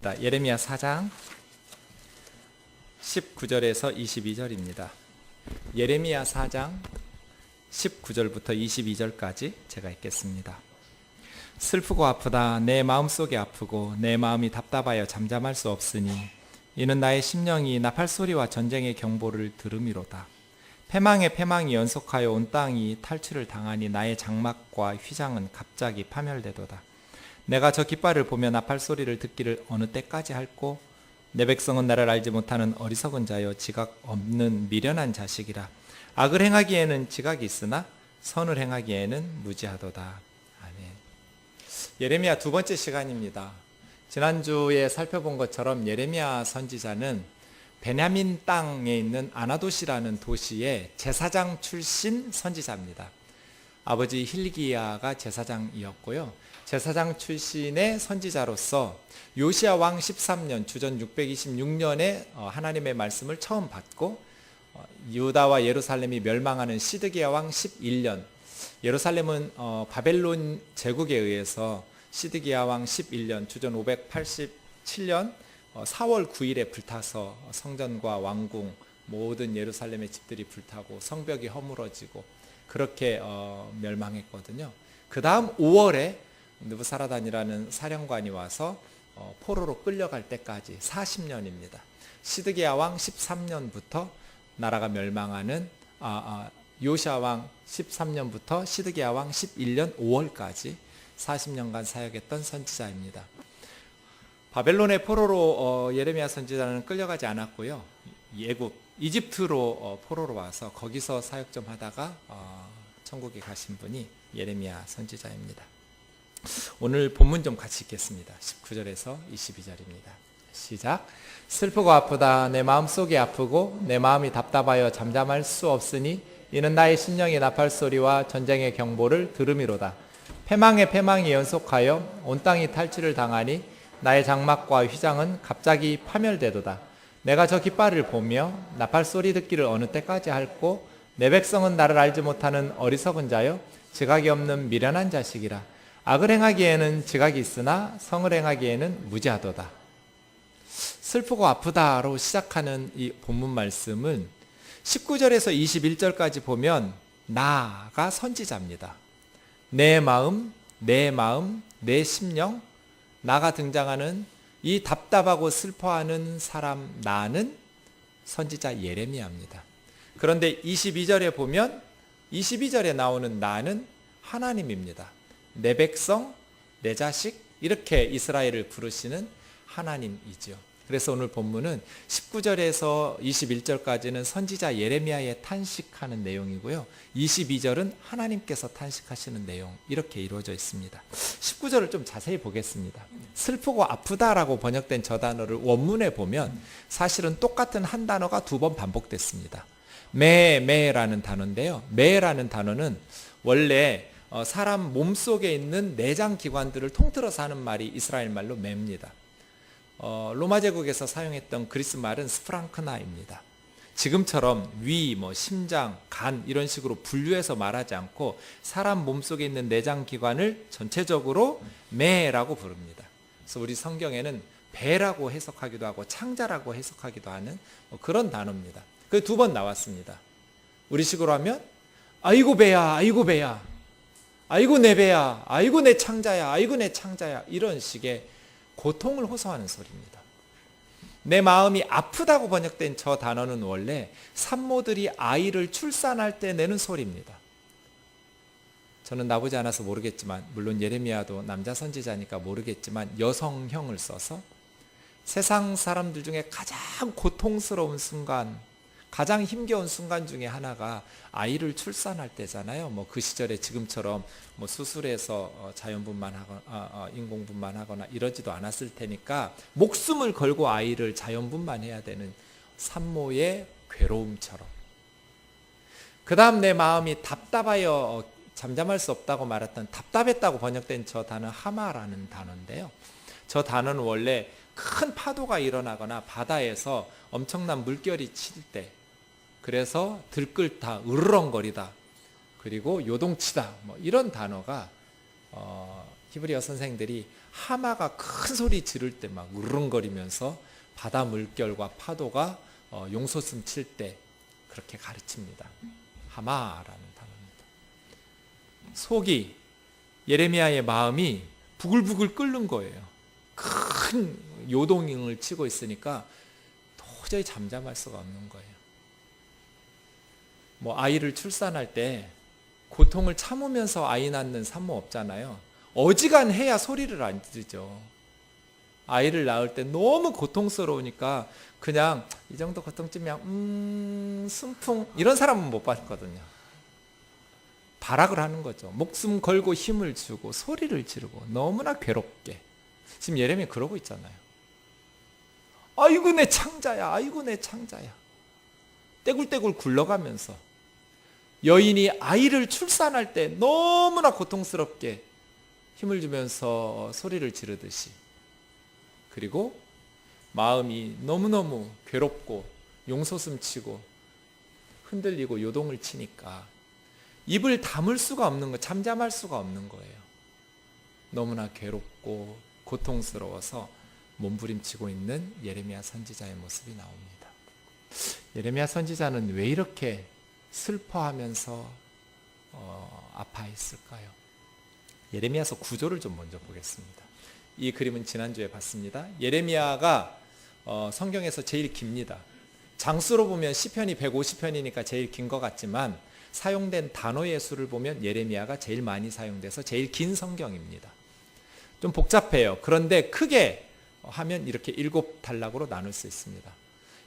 예레미야 4장 19절에서 22절입니다. 예레미야 4장 19절부터 22절까지 제가 읽겠습니다. 슬프고 아프다. 내 마음속이 아프고 내 마음이 답답하여 잠잠할 수 없으니 이는 나의 심령이 나팔소리와 전쟁의 경보를 들음이로다. 패망에 패망이 연속하여 온 땅이 탈취를 당하니 나의 장막과 휘장은 갑자기 파멸되도다. 내가 저 깃발을 보며 나팔소리를 듣기를 어느 때까지 할꼬? 내 백성은 나를 알지 못하는 어리석은 자여 지각 없는 미련한 자식이라. 악을 행하기에는 지각이 있으나 선을 행하기에는 무지하도다. 아멘. 예레미야 두 번째 시간입니다. 지난주에 살펴본 것처럼 예레미야 선지자는 베냐민 땅에 있는 아나돗이라는 도시의 제사장 출신 선지자입니다. 아버지 hil기야가 제사장이었고요. 제사장 출신의 선지자로서 요시야 왕 13년 주전 626년에 하나님의 말씀을 처음 받고 유다와 예루살렘이 멸망하는 시드기야 왕 11년, 예루살렘은 바벨론 제국에 의해서 시드기야 왕 11년 주전 587년 4월 9일에 불타서 성전과 왕궁 모든 예루살렘의 집들이 불타고 성벽이 허물어지고 그렇게 멸망했거든요. 그 다음 5월에 느부사라단이라는 사령관이 와서 포로로 끌려갈 때까지 40년입니다. 시드기야 왕 13년부터 나라가 멸망하는 요시야 왕 13년부터 시드기야 왕 11년 5월까지 40년간 사역했던 선지자입니다. 바벨론의 포로로 예레미야 선지자는 끌려가지 않았고요. 예굽, 이집트로 포로로 와서 거기서 사역 좀 하다가 천국에 가신 분이 예레미야 선지자입니다. 오늘 본문 좀 같이 읽겠습니다. 19절에서 22절입니다. 시작. 슬프고 아프다. 내 마음속이 아프고 내 마음이 답답하여 잠잠할 수 없으니 이는 나의 심령이 나팔소리와 전쟁의 경보를 들음이로다. 패망에 패망이 연속하여 온 땅이 탈취를 당하니 나의 장막과 휘장은 갑자기 파멸되도다. 내가 저 깃발을 보며 나팔소리 듣기를 어느 때까지 할꼬? 내 백성은 나를 알지 못하는 어리석은 자여 지각이 없는 미련한 자식이라. 악을 행하기에는 지각이 있으나 성을 행하기에는 무지하도다. 슬프고 아프다로 시작하는 이 본문 말씀은 19절에서 21절까지 보면 나가 선지자입니다. 내 마음, 내 심령, 나가 등장하는 이 답답하고 슬퍼하는 사람 나는 선지자 예레미야입니다. 그런데 22절에 보면 22절에 나오는 나는 하나님입니다. 내 백성, 내 자식 이렇게 이스라엘을 부르시는 하나님이죠. 그래서 오늘 본문은 19절에서 21절까지는 선지자 예레미야의 탄식하는 내용이고요. 22절은 하나님께서 탄식하시는 내용 이렇게 이루어져 있습니다. 19절을 좀 자세히 보겠습니다. 슬프고 아프다라고 번역된 저 단어를 원문에 보면 사실은 똑같은 한 단어가 두 번 반복됐습니다. 매라는 단어인데요. 매라는 단어는 원래 사람 몸속에 있는 내장 기관들을 통틀어서 하는 말이 이스라엘 말로 매입니다. 로마 제국에서 사용했던 그리스 말은 스프랑크나입니다. 지금처럼 위, 심장, 간 이런 식으로 분류해서 말하지 않고 사람 몸속에 있는 내장 기관을 전체적으로 매라고 부릅니다. 그래서 우리 성경에는 배라고 해석하기도 하고 창자라고 해석하기도 하는 그런 단어입니다. 그 두 번 나왔습니다. 우리식으로 하면 아이고 배야, 아이고 배야, 아이고 내 배야, 아이고 내 창자야, 아이고 내 창자야 이런 식의 고통을 호소하는 소리입니다. 내 마음이 아프다고 번역된 저 단어는 원래 산모들이 아이를 출산할 때 내는 소리입니다. 저는 나보지 않아서 모르겠지만 물론 예레미야도 남자 선지자니까 모르겠지만 여성형을 써서 세상 사람들 중에 가장 고통스러운 순간, 가장 힘겨운 순간 중에 하나가 아이를 출산할 때잖아요. 그 시절에 지금처럼 수술해서 자연분만 하거나 인공분만 하거나 이러지도 않았을 테니까 목숨을 걸고 아이를 자연분만해야 되는 산모의 괴로움처럼. 그 다음 내 마음이 답답하여 잠잠할 수 없다고 말했던 답답했다고 번역된 저 단어 하마라는 단어인데요. 저 단어는 원래 큰 파도가 일어나거나 바다에서 엄청난 물결이 칠 때 그래서 들끓다, 으르렁거리다, 그리고 요동치다 이런 단어가 히브리어 선생들이 하마가 큰 소리 지를 때 막 으르렁거리면서 바다 물결과 파도가 용솟음 칠 때 그렇게 가르칩니다. 하마라는 단어입니다. 속이, 예레미야의 마음이 부글부글 끓는 거예요. 큰 요동을 치고 있으니까 도저히 잠잠할 수가 없는 거예요. 뭐 아이를 출산할 때 고통을 참으면서 아이 낳는 산모 없잖아요. 어지간해야 소리를 안 지르죠. 아이를 낳을 때 너무 고통스러우니까 그냥 이 정도 고통쯤이야 순풍 이런 사람은 못 봤거든요. 발악을 하는 거죠. 목숨 걸고 힘을 주고 소리를 지르고 너무나 괴롭게. 지금 예레미야 그러고 있잖아요. 아이고 내 창자야, 아이고 내 창자야. 떼굴떼굴 굴러가면서 여인이 아이를 출산할 때 너무나 고통스럽게 힘을 주면서 소리를 지르듯이, 그리고 마음이 너무너무 괴롭고 용솟음 치고 흔들리고 요동을 치니까 입을 다물 수가 없는 거, 잠잠할 수가 없는 거예요. 너무나 괴롭고 고통스러워서 몸부림치고 있는 예레미야 선지자의 모습이 나옵니다. 예레미야 선지자는 왜 이렇게 슬퍼하면서 아파했을까요? 예레미야서 구조를 좀 먼저 보겠습니다. 이 그림은 지난주에 봤습니다. 예레미야가 성경에서 제일 깁니다. 장수로 보면 시편이 150편이니까 제일 긴 것 같지만 사용된 단어의 수를 보면 예레미야가 제일 많이 사용돼서 제일 긴 성경입니다. 좀 복잡해요. 그런데 크게 하면 이렇게 7단락으로 나눌 수 있습니다.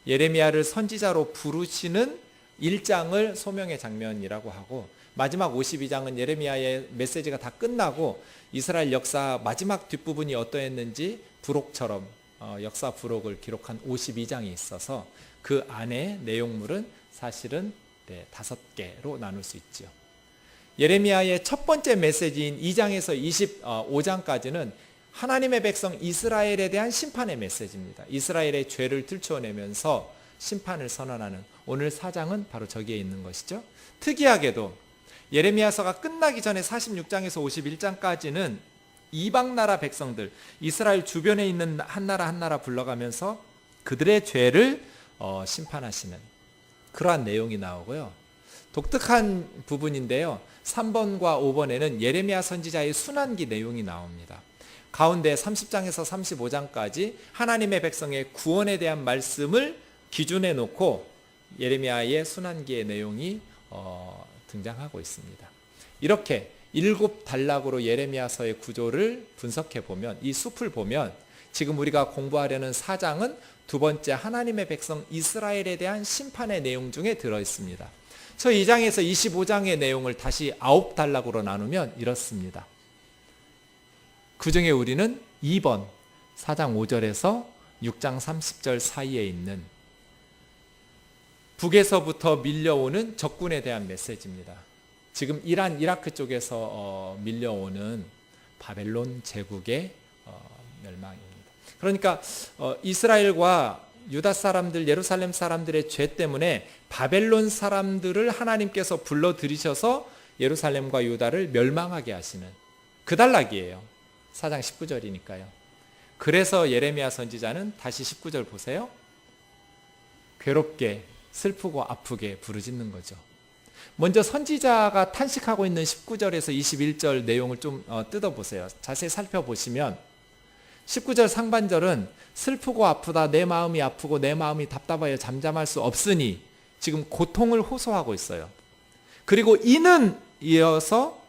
예레미야를 선지자로 부르시는 1장을 소명의 장면이라고 하고, 마지막 52장은 예레미야의 메시지가 다 끝나고 이스라엘 역사 마지막 뒷부분이 어떠했는지 부록처럼 역사 부록을 기록한 52장이 있어서 그 안에 내용물은 사실은 5개로 나눌 수 있죠. 예레미야의 첫 번째 메시지인 2장에서 25장까지는 하나님의 백성 이스라엘에 대한 심판의 메시지입니다. 이스라엘의 죄를 들추어내면서 심판을 선언하는, 오늘 4장은 바로 저기에 있는 것이죠. 특이하게도 예레미야서가 끝나기 전에 46장에서 51장까지는 이방 나라 백성들, 이스라엘 주변에 있는 한 나라 한 나라 불러가면서 그들의 죄를 심판하시는 그러한 내용이 나오고요. 독특한 부분인데요. 3번과 5번에는 예레미야 선지자의 순환기 내용이 나옵니다. 가운데 30장에서 35장까지 하나님의 백성의 구원에 대한 말씀을 기준에 놓고 예레미야의 순환기의 내용이 등장하고 있습니다. 이렇게 7단락으로 예레미야서의 구조를 분석해 보면, 이 숲을 보면 지금 우리가 공부하려는 4장은 두 번째 하나님의 백성 이스라엘에 대한 심판의 내용 중에 들어 있습니다. 저 2장에서 25장의 내용을 다시 9단락으로 나누면 이렇습니다. 그 중에 우리는 2번 4장 5절에서 6장 30절 사이에 있는 북에서부터 밀려오는 적군에 대한 메시지입니다. 지금 이란, 이라크 쪽에서 밀려오는 바벨론 제국의 멸망입니다. 그러니까 이스라엘과 유다 사람들, 예루살렘 사람들의 죄 때문에 바벨론 사람들을 하나님께서 불러들이셔서 예루살렘과 유다를 멸망하게 하시는 그 단락이에요. 4장 19절이니까요. 그래서 예레미야 선지자는 다시 19절 보세요. 괴롭게 슬프고 아프게 부르짖는 거죠. 먼저 선지자가 탄식하고 있는 19절에서 21절 내용을 좀 뜯어보세요. 자세히 살펴보시면 19절 상반절은 슬프고 아프다, 내 마음이 아프고 내 마음이 답답하여 잠잠할 수 없으니, 지금 고통을 호소하고 있어요. 그리고 이는 이어서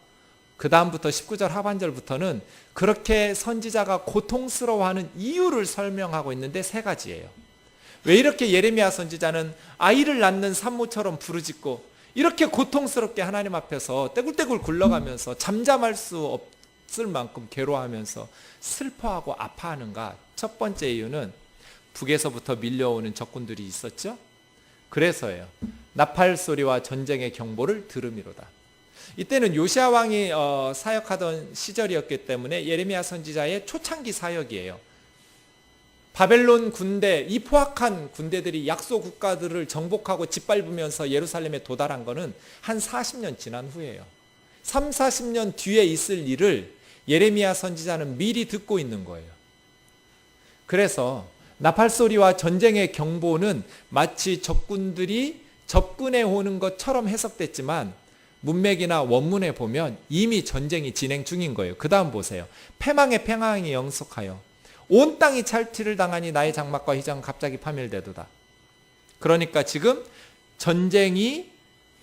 그 다음부터 19절 하반절부터는 그렇게 선지자가 고통스러워하는 이유를 설명하고 있는데 3가지예요. 왜 이렇게 예레미야 선지자는 아이를 낳는 산모처럼 부르짖고 이렇게 고통스럽게 하나님 앞에서 떼굴떼굴 굴러가면서 잠잠할 수 없을 만큼 괴로워하면서 슬퍼하고 아파하는가? 첫 번째 이유는 북에서부터 밀려오는 적군들이 있었죠. 그래서예요. 나팔 소리와 전쟁의 경보를 들음이로다. 이때는 요시야 왕이 사역하던 시절이었기 때문에 예레미야 선지자의 초창기 사역이에요. 바벨론 군대, 이 포악한 군대들이 약소 국가들을 정복하고 짓밟으면서 예루살렘에 도달한 것은 한 40년 지난 후예요. 30, 40년 뒤에 있을 일을 예레미야 선지자는 미리 듣고 있는 거예요. 그래서 나팔소리와 전쟁의 경보는 마치 적군들이 접근해 오는 것처럼 해석됐지만 문맥이나 원문에 보면 이미 전쟁이 진행 중인 거예요. 그 다음 보세요. 패망의 패망이 영속하여 온 땅이 찰티를 당하니 나의 장막과 휘장은 갑자기 파멸되도다. 그러니까 지금 전쟁이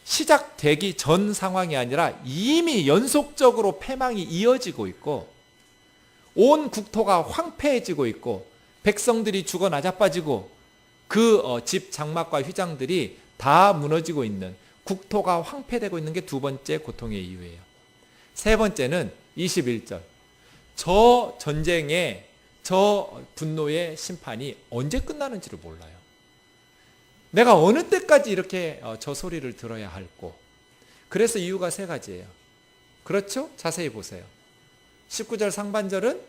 시작되기 전 상황이 아니라 이미 연속적으로 패망이 이어지고 있고 온 국토가 황폐해지고 있고 백성들이 죽어 나자빠지고 그 집 장막과 휘장들이 다 무너지고 있는, 국토가 황폐되고 있는 게 두 번째 고통의 이유예요. 세 번째는 21절. 저 전쟁의, 저 분노의 심판이 언제 끝나는지를 몰라요. 내가 어느 때까지 이렇게 저 소리를 들어야 할고. 그래서 이유가 세 가지예요. 그렇죠? 자세히 보세요. 19절 상반절은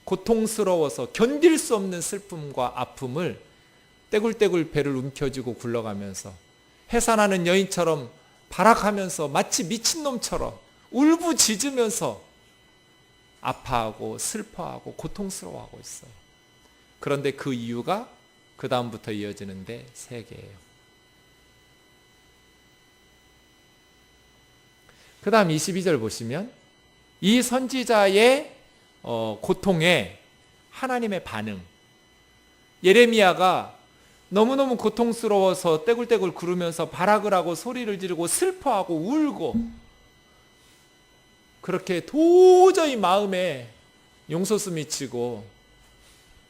고통스러워서 견딜 수 없는 슬픔과 아픔을 떼굴떼굴 배를 움켜쥐고 굴러가면서 해산하는 여인처럼 발악하면서 마치 미친놈처럼 울부짖으면서 아파하고 슬퍼하고 고통스러워하고 있어요. 그런데 그 이유가 그 다음부터 이어지는데 세 개예요. 그 다음 22절 보시면 이 선지자의 고통에 하나님의 반응. 예레미야가 너무너무 고통스러워서 떼굴떼굴 구르면서 발악을 하고 소리를 지르고 슬퍼하고 울고 그렇게 도저히 마음에 용솟음이 치고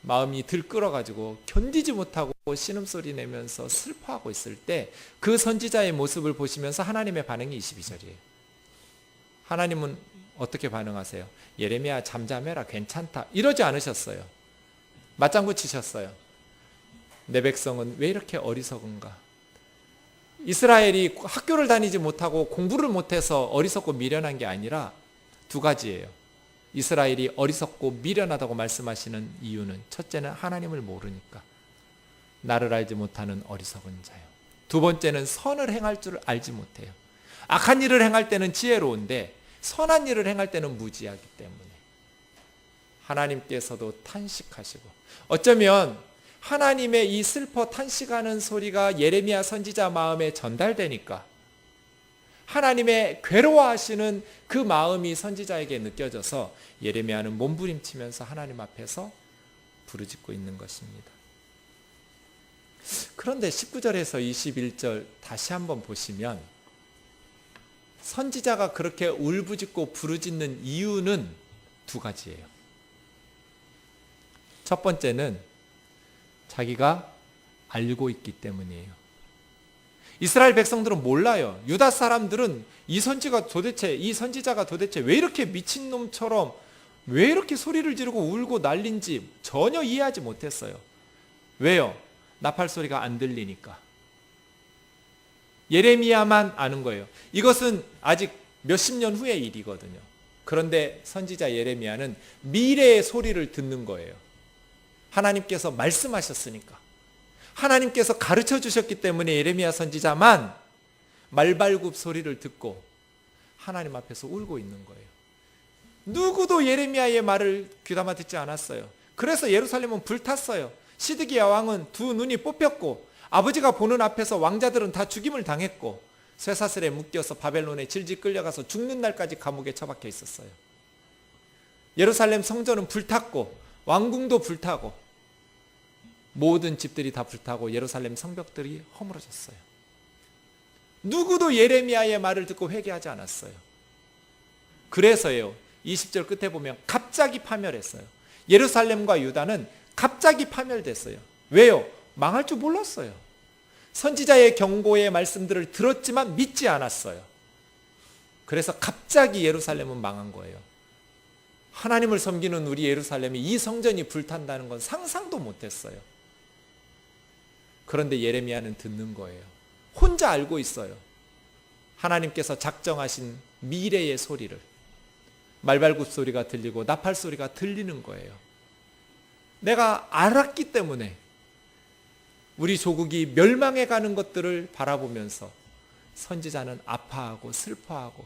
마음이 들끓어가지고 견디지 못하고 신음소리 내면서 슬퍼하고 있을 때 그 선지자의 모습을 보시면서 하나님의 반응이 22절이에요. 하나님은 어떻게 반응하세요? 예레미야 잠잠해라, 괜찮다, 이러지 않으셨어요. 맞장구 치셨어요. 내 백성은 왜 이렇게 어리석은가? 이스라엘이 학교를 다니지 못하고 공부를 못해서 어리석고 미련한 게 아니라 두 가지예요. 이스라엘이 어리석고 미련하다고 말씀하시는 이유는 첫째는 하나님을 모르니까, 나를 알지 못하는 어리석은 자요. 두 번째는 선을 행할 줄 알지 못해요. 악한 일을 행할 때는 지혜로운데 선한 일을 행할 때는 무지하기 때문에 하나님께서도 탄식하시고, 어쩌면 하나님의 이 슬퍼 탄식하는 소리가 예레미야 선지자 마음에 전달되니까 하나님의 괴로워하시는 그 마음이 선지자에게 느껴져서 예레미야는 몸부림치면서 하나님 앞에서 부르짖고 있는 것입니다. 그런데 19절에서 21절 다시 한번 보시면 선지자가 그렇게 울부짖고 부르짖는 이유는 두 가지예요. 첫 번째는 자기가 알고 있기 때문이에요. 이스라엘 백성들은 몰라요. 유다 사람들은 이 선지자가 도대체 왜 이렇게 미친놈처럼 왜 이렇게 소리를 지르고 울고 난린지 전혀 이해하지 못했어요. 왜요? 나팔 소리가 안 들리니까. 예레미야만 아는 거예요. 이것은 아직 몇십 년 후의 일이거든요. 그런데 선지자 예레미야는 미래의 소리를 듣는 거예요. 하나님께서 말씀하셨으니까, 하나님께서 가르쳐 주셨기 때문에 예레미야 선지자만 말발굽 소리를 듣고 하나님 앞에서 울고 있는 거예요. 누구도 예레미야의 말을 귀담아 듣지 않았어요. 그래서 예루살렘은 불탔어요. 시드기야 왕은 두 눈이 뽑혔고 아버지가 보는 앞에서 왕자들은 다 죽임을 당했고 쇠사슬에 묶여서 바벨론에 질질 끌려가서 죽는 날까지 감옥에 처박혀 있었어요. 예루살렘 성전은 불탔고 왕궁도 불타고 모든 집들이 다 불타고 예루살렘 성벽들이 허물어졌어요. 누구도 예레미야의 말을 듣고 회개하지 않았어요. 그래서요, 20절 끝에 보면 갑자기 파멸했어요. 예루살렘과 유다는 갑자기 파멸됐어요. 왜요? 망할 줄 몰랐어요. 선지자의 경고의 말씀들을 들었지만 믿지 않았어요. 그래서 갑자기 예루살렘은 망한 거예요. 하나님을 섬기는 우리 예루살렘이 이 성전이 불탄다는 건 상상도 못했어요. 그런데 예레미야는 듣는 거예요. 혼자 알고 있어요. 하나님께서 작정하신 미래의 소리를. 말발굽 소리가 들리고 나팔 소리가 들리는 거예요. 내가 알았기 때문에 우리 조국이 멸망해 가는 것들을 바라보면서 선지자는 아파하고 슬퍼하고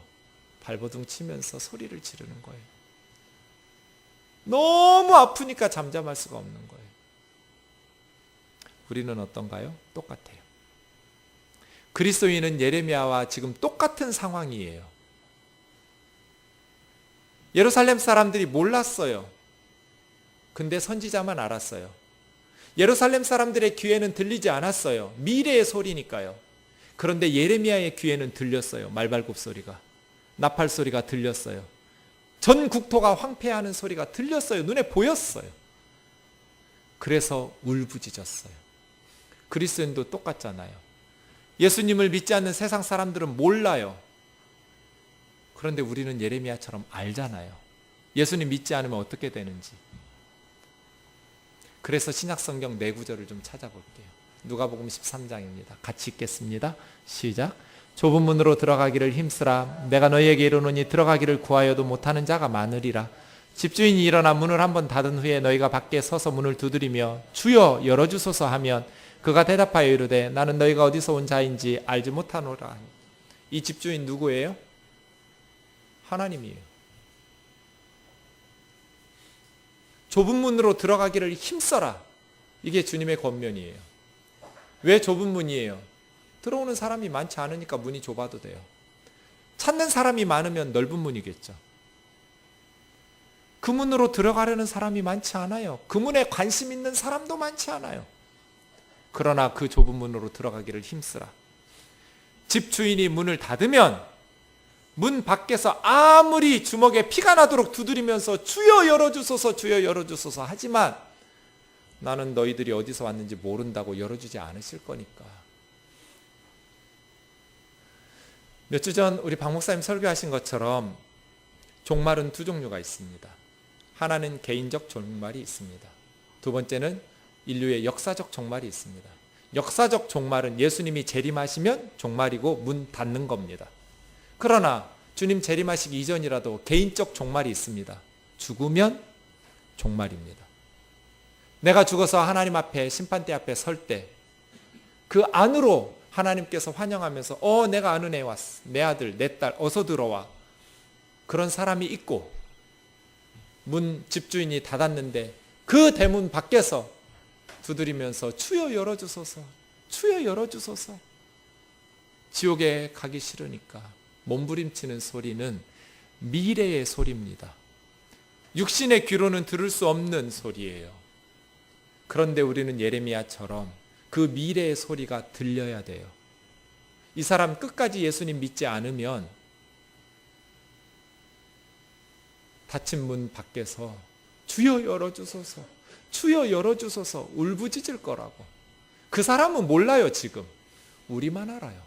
발버둥 치면서 소리를 지르는 거예요. 너무 아프니까 잠잠할 수가 없는 거예요. 우리는 어떤가요? 똑같아요. 그리스도인은 예레미야와 지금 똑같은 상황이에요. 예루살렘 사람들이 몰랐어요. 근데 선지자만 알았어요. 예루살렘 사람들의 귀에는 들리지 않았어요. 미래의 소리니까요. 그런데 예레미야의 귀에는 들렸어요. 말발굽 소리가, 나팔 소리가 들렸어요. 전 국토가 황폐하는 소리가 들렸어요. 눈에 보였어요. 그래서 울부짖었어요. 그리스도인도 똑같잖아요. 예수님을 믿지 않는 세상 사람들은 몰라요. 그런데 우리는 예레미야처럼 알잖아요. 예수님 믿지 않으면 어떻게 되는지. 그래서 신약성경 네 구절을 좀 찾아볼게요. 누가복음 13장입니다. 같이 읽겠습니다. 시작. 좁은 문으로 들어가기를 힘쓰라. 내가 너희에게 이르노니 들어가기를 구하여도 못하는 자가 많으리라. 집주인이 일어나 문을 한번 닫은 후에 너희가 밖에 서서 문을 두드리며 주여 열어주소서 하면 그가 대답하여 이르되 나는 너희가 어디서 온 자인지 알지 못하노라. 이 집주인 누구예요? 하나님이에요. 좁은 문으로 들어가기를 힘써라. 이게 주님의 권면이에요. 왜 좁은 문이에요? 들어오는 사람이 많지 않으니까 문이 좁아도 돼요. 찾는 사람이 많으면 넓은 문이겠죠. 그 문으로 들어가려는 사람이 많지 않아요. 그 문에 관심 있는 사람도 많지 않아요. 그러나 그 좁은 문으로 들어가기를 힘쓰라. 집주인이 문을 닫으면 문 밖에서 아무리 주먹에 피가 나도록 두드리면서 주여 열어주소서 주여 열어주소서 하지만 나는 너희들이 어디서 왔는지 모른다고 열어주지 않으실 거니까. 몇 주 전 우리 박 목사님 설교하신 것처럼 종말은 두 종류가 있습니다. 하나는 개인적 종말이 있습니다. 두 번째는 인류의 역사적 종말이 있습니다. 역사적 종말은 예수님이 재림하시면 종말이고 문 닫는 겁니다. 그러나 주님 재림하시기 이전이라도 개인적 종말이 있습니다. 죽으면 종말입니다. 내가 죽어서 하나님 앞에 심판대 앞에 설 때 그 안으로 하나님께서 환영하면서 내가 아는 애 왔어. 내 아들 내 딸 어서 들어와. 그런 사람이 있고 문 집주인이 닫았는데 그 대문 밖에서 두드리면서 주여 열어주소서 주여 열어주소서. 지옥에 가기 싫으니까 몸부림치는 소리는 미래의 소리입니다. 육신의 귀로는 들을 수 없는 소리예요. 그런데 우리는 예레미야처럼 그 미래의 소리가 들려야 돼요. 이 사람 끝까지 예수님 믿지 않으면 닫힌 문 밖에서 주여 열어주소서 주여 열어주소서 울부짖을 거라고. 그 사람은 몰라요. 지금 우리만 알아요.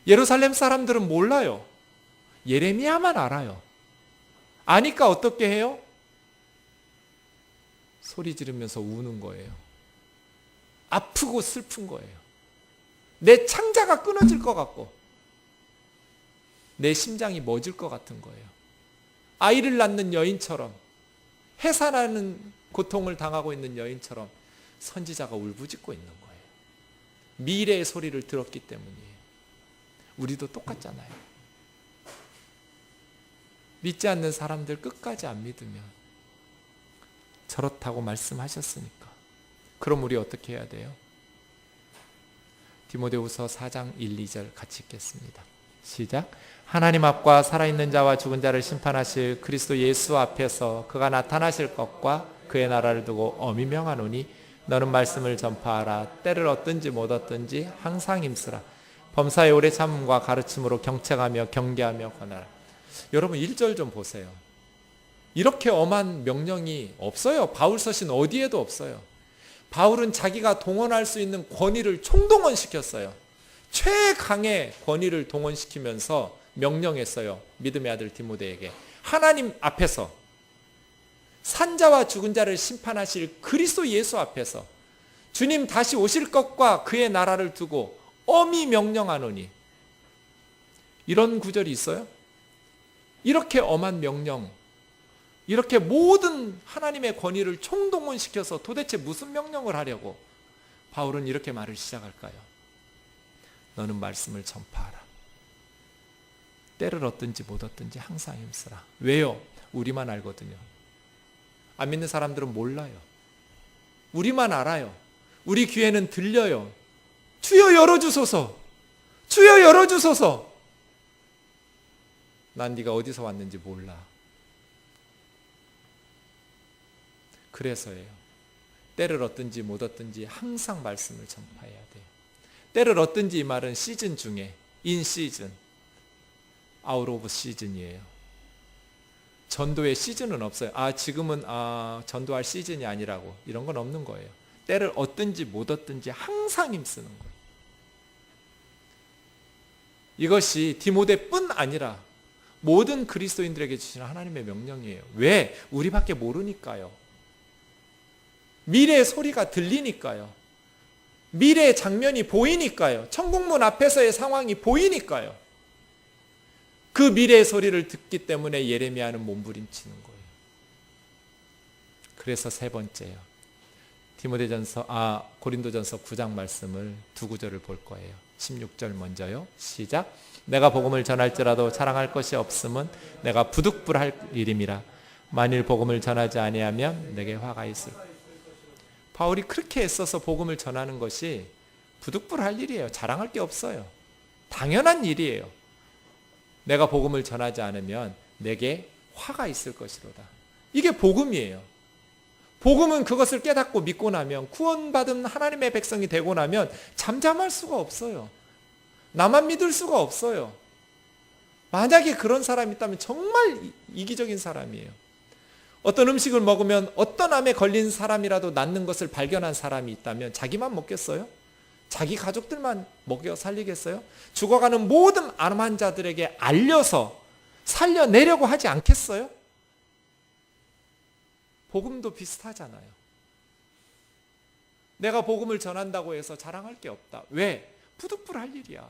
예루살렘 사람들은 몰라요. 예레미야만 알아요. 아니까 어떻게 해요? 소리 지르면서 우는 거예요. 아프고 슬픈 거예요. 내 창자가 끊어질 것 같고 내 심장이 멎을 것 같은 거예요. 아이를 낳는 여인처럼, 해산하는 고통을 당하고 있는 여인처럼 선지자가 울부짖고 있는 거예요. 미래의 소리를 들었기 때문이에요. 우리도 똑같잖아요. 믿지 않는 사람들 끝까지 안 믿으면 저렇다고 말씀하셨으니까. 그럼 우리 어떻게 해야 돼요? 디모데후서 4장 1, 2절 같이 읽겠습니다. 시작. 하나님 앞과 살아있는 자와 죽은 자를 심판하실 그리스도 예수 앞에서 그가 나타나실 것과 그의 나라를 두고 엄히 명하노니 너는 말씀을 전파하라. 때를 얻든지 못 얻든지 항상 힘쓰라. 범사의 오래 참음과 가르침으로 경책하며 경계하며 권하라. 여러분 1절 좀 보세요. 이렇게 엄한 명령이 없어요. 바울 서신 어디에도 없어요. 바울은 자기가 동원할 수 있는 권위를 총동원시켰어요. 최강의 권위를 동원시키면서 명령했어요. 믿음의 아들 디모데에게. 하나님 앞에서 산자와 죽은 자를 심판하실 그리스도 예수 앞에서 주님 다시 오실 것과 그의 나라를 두고 엄히 명령하노니. 이런 구절이 있어요? 이렇게 엄한 명령, 이렇게 모든 하나님의 권위를 총동원시켜서 도대체 무슨 명령을 하려고 바울은 이렇게 말을 시작할까요? 너는 말씀을 전파하라. 때를 얻든지 못 얻든지 항상 힘쓰라. 왜요? 우리만 알거든요. 안 믿는 사람들은 몰라요. 우리만 알아요. 우리 귀에는 들려요. 주여 열어주소서. 주여 열어주소서. 난 네가 어디서 왔는지 몰라. 그래서예요. 때를 얻든지 못 얻든지 항상 말씀을 전파해야 돼요. 때를 얻든지 이 말은 시즌 중에 인 시즌, 아웃 오브 시즌이에요. 전도의 시즌은 없어요. 지금은 전도할 시즌이 아니라고, 이런 건 없는 거예요. 때를 얻든지 못 얻든지 항상 힘쓰는 거예요. 이것이 디모데뿐 아니라 모든 그리스도인들에게 주시는 하나님의 명령이에요. 왜? 우리밖에 모르니까요. 미래의 소리가 들리니까요. 미래의 장면이 보이니까요. 천국문 앞에서의 상황이 보이니까요. 그 미래의 소리를 듣기 때문에 예레미야는 몸부림치는 거예요. 그래서 세 번째요. 고린도전서 9장 말씀을 두 구절을 볼 거예요. 16절 먼저요. 시작. 내가 복음을 전할지라도 자랑할 것이 없음은 내가 부득불할 일임이라. 만일 복음을 전하지 아니하면 내게 화가 있을. 바울이 그렇게 애써서 복음을 전하는 것이 부득불할 일이에요. 자랑할 게 없어요. 당연한 일이에요. 내가 복음을 전하지 않으면 내게 화가 있을 것이로다. 이게 복음이에요. 복음은 그것을 깨닫고 믿고 나면, 구원받은 하나님의 백성이 되고 나면 잠잠할 수가 없어요. 나만 믿을 수가 없어요. 만약에 그런 사람이 있다면 정말 이기적인 사람이에요. 어떤 음식을 먹으면 어떤 암에 걸린 사람이라도 낫는 것을 발견한 사람이 있다면 자기만 먹겠어요? 자기 가족들만 먹여 살리겠어요? 죽어가는 모든 암 환자들에게 알려서 살려내려고 하지 않겠어요? 복음도 비슷하잖아요. 내가 복음을 전한다고 해서 자랑할 게 없다. 왜? 부득불할 일이야.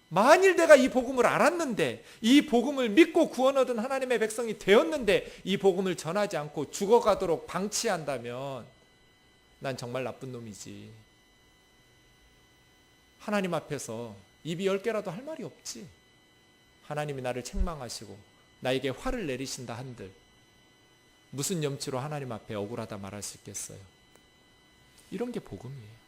만일 내가 이 복음을 알았는데, 이 복음을 믿고 구원 얻은 하나님의 백성이 되었는데 이 복음을 전하지 않고 죽어가도록 방치한다면 난 정말 나쁜 놈이지. 하나님 앞에서 입이 10개라도 할 말이 없지. 하나님이 나를 책망하시고 나에게 화를 내리신다 한들 무슨 염치로 하나님 앞에 억울하다 말할 수 있겠어요? 이런 게 복음이에요.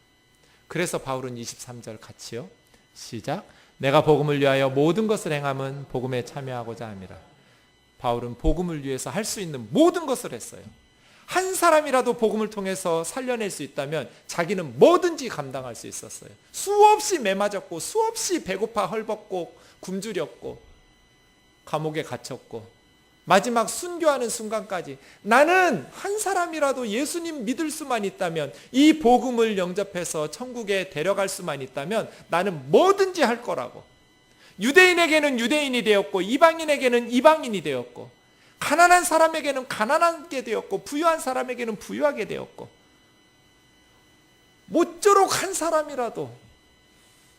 그래서 바울은 23절 같이요. 시작. 내가 복음을 위하여 모든 것을 행함은 복음에 참여하고자 함이라. 바울은 복음을 위해서 할 수 있는 모든 것을 했어요. 한 사람이라도 복음을 통해서 살려낼 수 있다면 자기는 뭐든지 감당할 수 있었어요. 수없이 매맞았고, 수없이 배고파 헐벗고 굶주렸고 감옥에 갇혔고, 마지막 순교하는 순간까지 나는 한 사람이라도 예수님 믿을 수만 있다면, 이 복음을 영접해서 천국에 데려갈 수만 있다면 나는 뭐든지 할 거라고. 유대인에게는 유대인이 되었고 이방인에게는 이방인이 되었고, 가난한 사람에게는 가난하게 되었고 부유한 사람에게는 부유하게 되었고, 모쪼록 한 사람이라도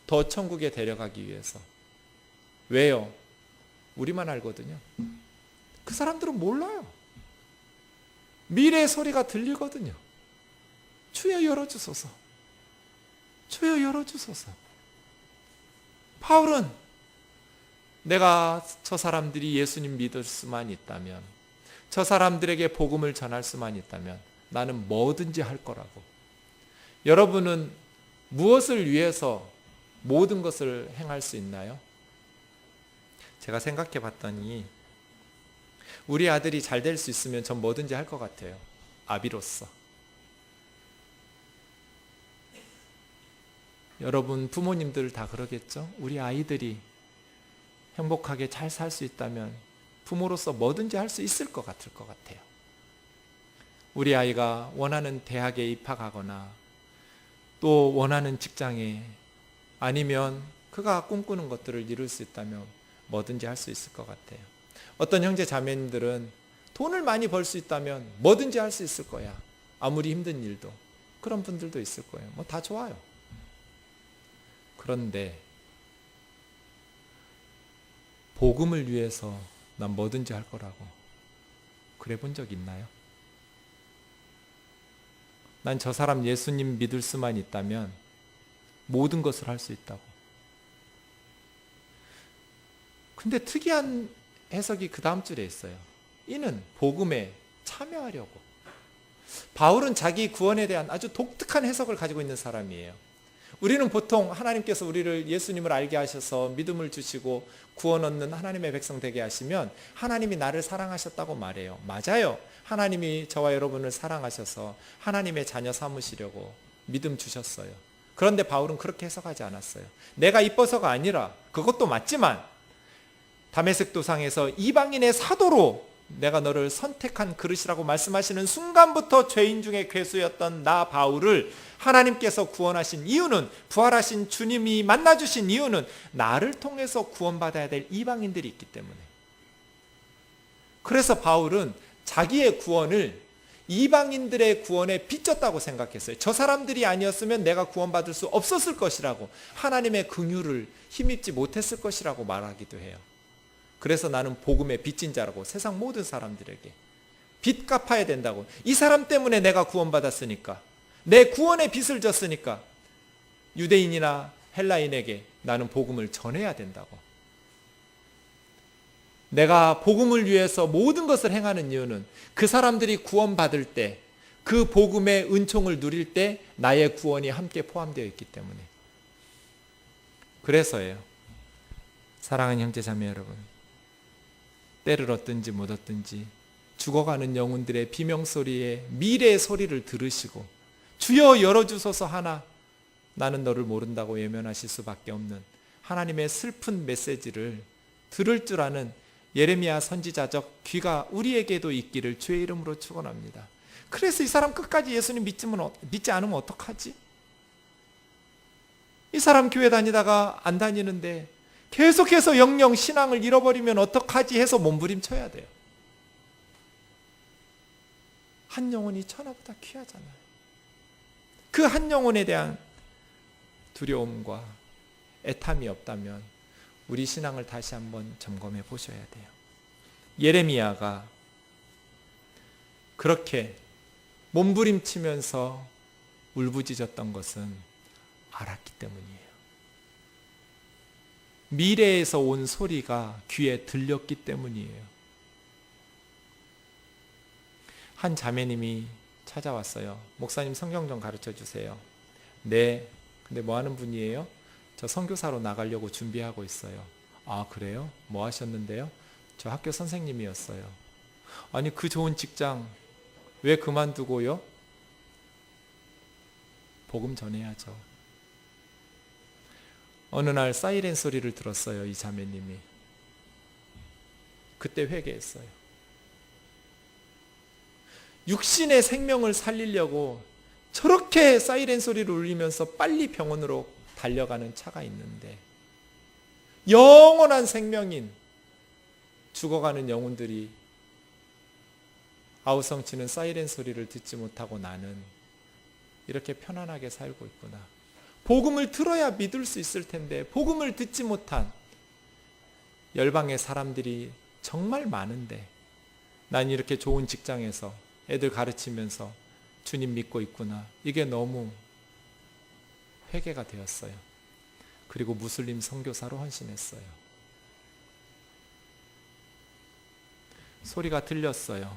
더 천국에 데려가기 위해서. 왜요? 우리만 알거든요. 그 사람들은 몰라요. 미래의 소리가 들리거든요. 주여 열어주소서. 주여 열어주소서. 바울은 내가 저 사람들이 예수님 믿을 수만 있다면, 저 사람들에게 복음을 전할 수만 있다면 나는 뭐든지 할 거라고. 여러분은 무엇을 위해서 모든 것을 행할 수 있나요? 제가 생각해 봤더니 우리 아들이 잘 될 수 있으면 전 뭐든지 할 것 같아요. 아비로서. 여러분 부모님들 다 그러겠죠? 우리 아이들이 행복하게 잘 살 수 있다면 부모로서 뭐든지 할 수 있을 것 같아요. 우리 아이가 원하는 대학에 입학하거나 또 원하는 직장에, 아니면 그가 꿈꾸는 것들을 이룰 수 있다면 뭐든지 할 수 있을 것 같아요. 어떤 형제 자매님들은 돈을 많이 벌 수 있다면 뭐든지 할 수 있을 거야. 아무리 힘든 일도. 그런 분들도 있을 거예요. 뭐 다 좋아요. 그런데 복음을 위해서 난 뭐든지 할 거라고 그래 본 적 있나요? 난 저 사람 예수님 믿을 수만 있다면 모든 것을 할 수 있다고. 근데 특이한 해석이 그 다음 줄에 있어요. 이는 복음에 참여하려고. 바울은 자기 구원에 대한 아주 독특한 해석을 가지고 있는 사람이에요. 우리는 보통 하나님께서 우리를 예수님을 알게 하셔서 믿음을 주시고 구원 얻는 하나님의 백성 되게 하시면 하나님이 나를 사랑하셨다고 말해요. 맞아요. 하나님이 저와 여러분을 사랑하셔서 하나님의 자녀 삼으시려고 믿음 주셨어요. 그런데 바울은 그렇게 해석하지 않았어요. 내가 이뻐서가 아니라, 그것도 맞지만 다메섹 도상에서 이방인의 사도로 내가 너를 선택한 그릇이라고 말씀하시는 순간부터 죄인 중에 괴수였던 나 바울을 하나님께서 구원하신 이유는, 부활하신 주님이 만나주신 이유는 나를 통해서 구원받아야 될 이방인들이 있기 때문에. 그래서 바울은 자기의 구원을 이방인들의 구원에 빚졌다고 생각했어요. 저 사람들이 아니었으면 내가 구원받을 수 없었을 것이라고, 하나님의 긍휼을 힘입지 못했을 것이라고 말하기도 해요. 그래서 나는 복음의 빚진 자라고, 세상 모든 사람들에게 빚 갚아야 된다고. 이 사람 때문에 내가 구원받았으니까, 내 구원의 빚을 졌으니까 유대인이나 헬라인에게 나는 복음을 전해야 된다고. 내가 복음을 위해서 모든 것을 행하는 이유는 그 사람들이 구원받을 때, 그 복음의 은총을 누릴 때 나의 구원이 함께 포함되어 있기 때문에. 그래서예요. 사랑하는 형제 자매 여러분, 때를 얻든지 못 얻든지 죽어가는 영혼들의 비명소리에 미래의 소리를 들으시고 주여 열어주소서 하나 나는 너를 모른다고 외면하실 수밖에 없는 하나님의 슬픈 메시지를 들을 줄 아는 예레미야 선지자적 귀가 우리에게도 있기를 주의 이름으로 축원합니다. 그래서 이 사람 끝까지 예수님 믿지 않으면 어떡하지? 이 사람 교회 다니다가 안 다니는데 계속해서 영영 신앙을 잃어버리면 어떡하지 해서 몸부림쳐야 돼요. 한 영혼이 천하보다 귀하잖아요. 그 한 영혼에 대한 두려움과 애탐이 없다면 우리 신앙을 다시 한번 점검해 보셔야 돼요. 예레미야가 그렇게 몸부림치면서 울부짖었던 것은 알았기 때문이에요. 미래에서 온 소리가 귀에 들렸기 때문이에요. 한 자매님이 찾아왔어요. 목사님 성경 좀 가르쳐 주세요. 네. 근데 뭐 하는 분이에요? 저 선교사로 나가려고 준비하고 있어요. 아, 그래요? 뭐 하셨는데요? 저 학교 선생님이었어요. 아니, 그 좋은 직장 왜 그만두고요? 복음 전해야죠. 어느 날 사이렌 소리를 들었어요. 이 자매님이. 그때 회개했어요. 육신의 생명을 살리려고 저렇게 사이렌 소리를 울리면서 빨리 병원으로 달려가는 차가 있는데 영원한 생명인 죽어가는 영혼들이 아우성치는 사이렌 소리를 듣지 못하고 나는 이렇게 편안하게 살고 있구나. 복음을 들어야 믿을 수 있을 텐데 복음을 듣지 못한 열방의 사람들이 정말 많은데 난 이렇게 좋은 직장에서 애들 가르치면서 주님 믿고 있구나. 이게 너무 회개가 되었어요. 그리고 무슬림 선교사로 헌신했어요. 소리가 들렸어요.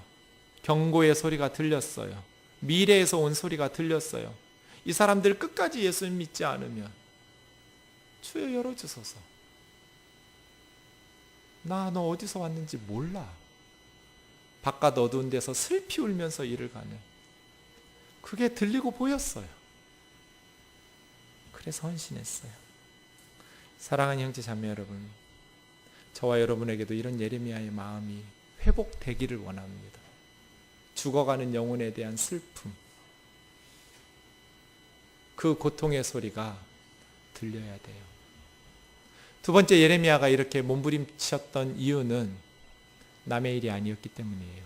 경고의 소리가 들렸어요. 미래에서 온 소리가 들렸어요. 이 사람들 끝까지 예수 믿지 않으면 주여 열어주소서. 나 너 어디서 왔는지 몰라. 바깥 어두운 데서 슬피 울면서 일을 가는 그게 들리고 보였어요. 그래서 헌신했어요. 사랑하는 형제 자매 여러분, 저와 여러분에게도 이런 예레미야의 마음이 회복되기를 원합니다. 죽어가는 영혼에 대한 슬픔, 그 고통의 소리가 들려야 돼요. 두 번째, 예레미야가 이렇게 몸부림쳤던 이유는 남의 일이 아니었기 때문이에요.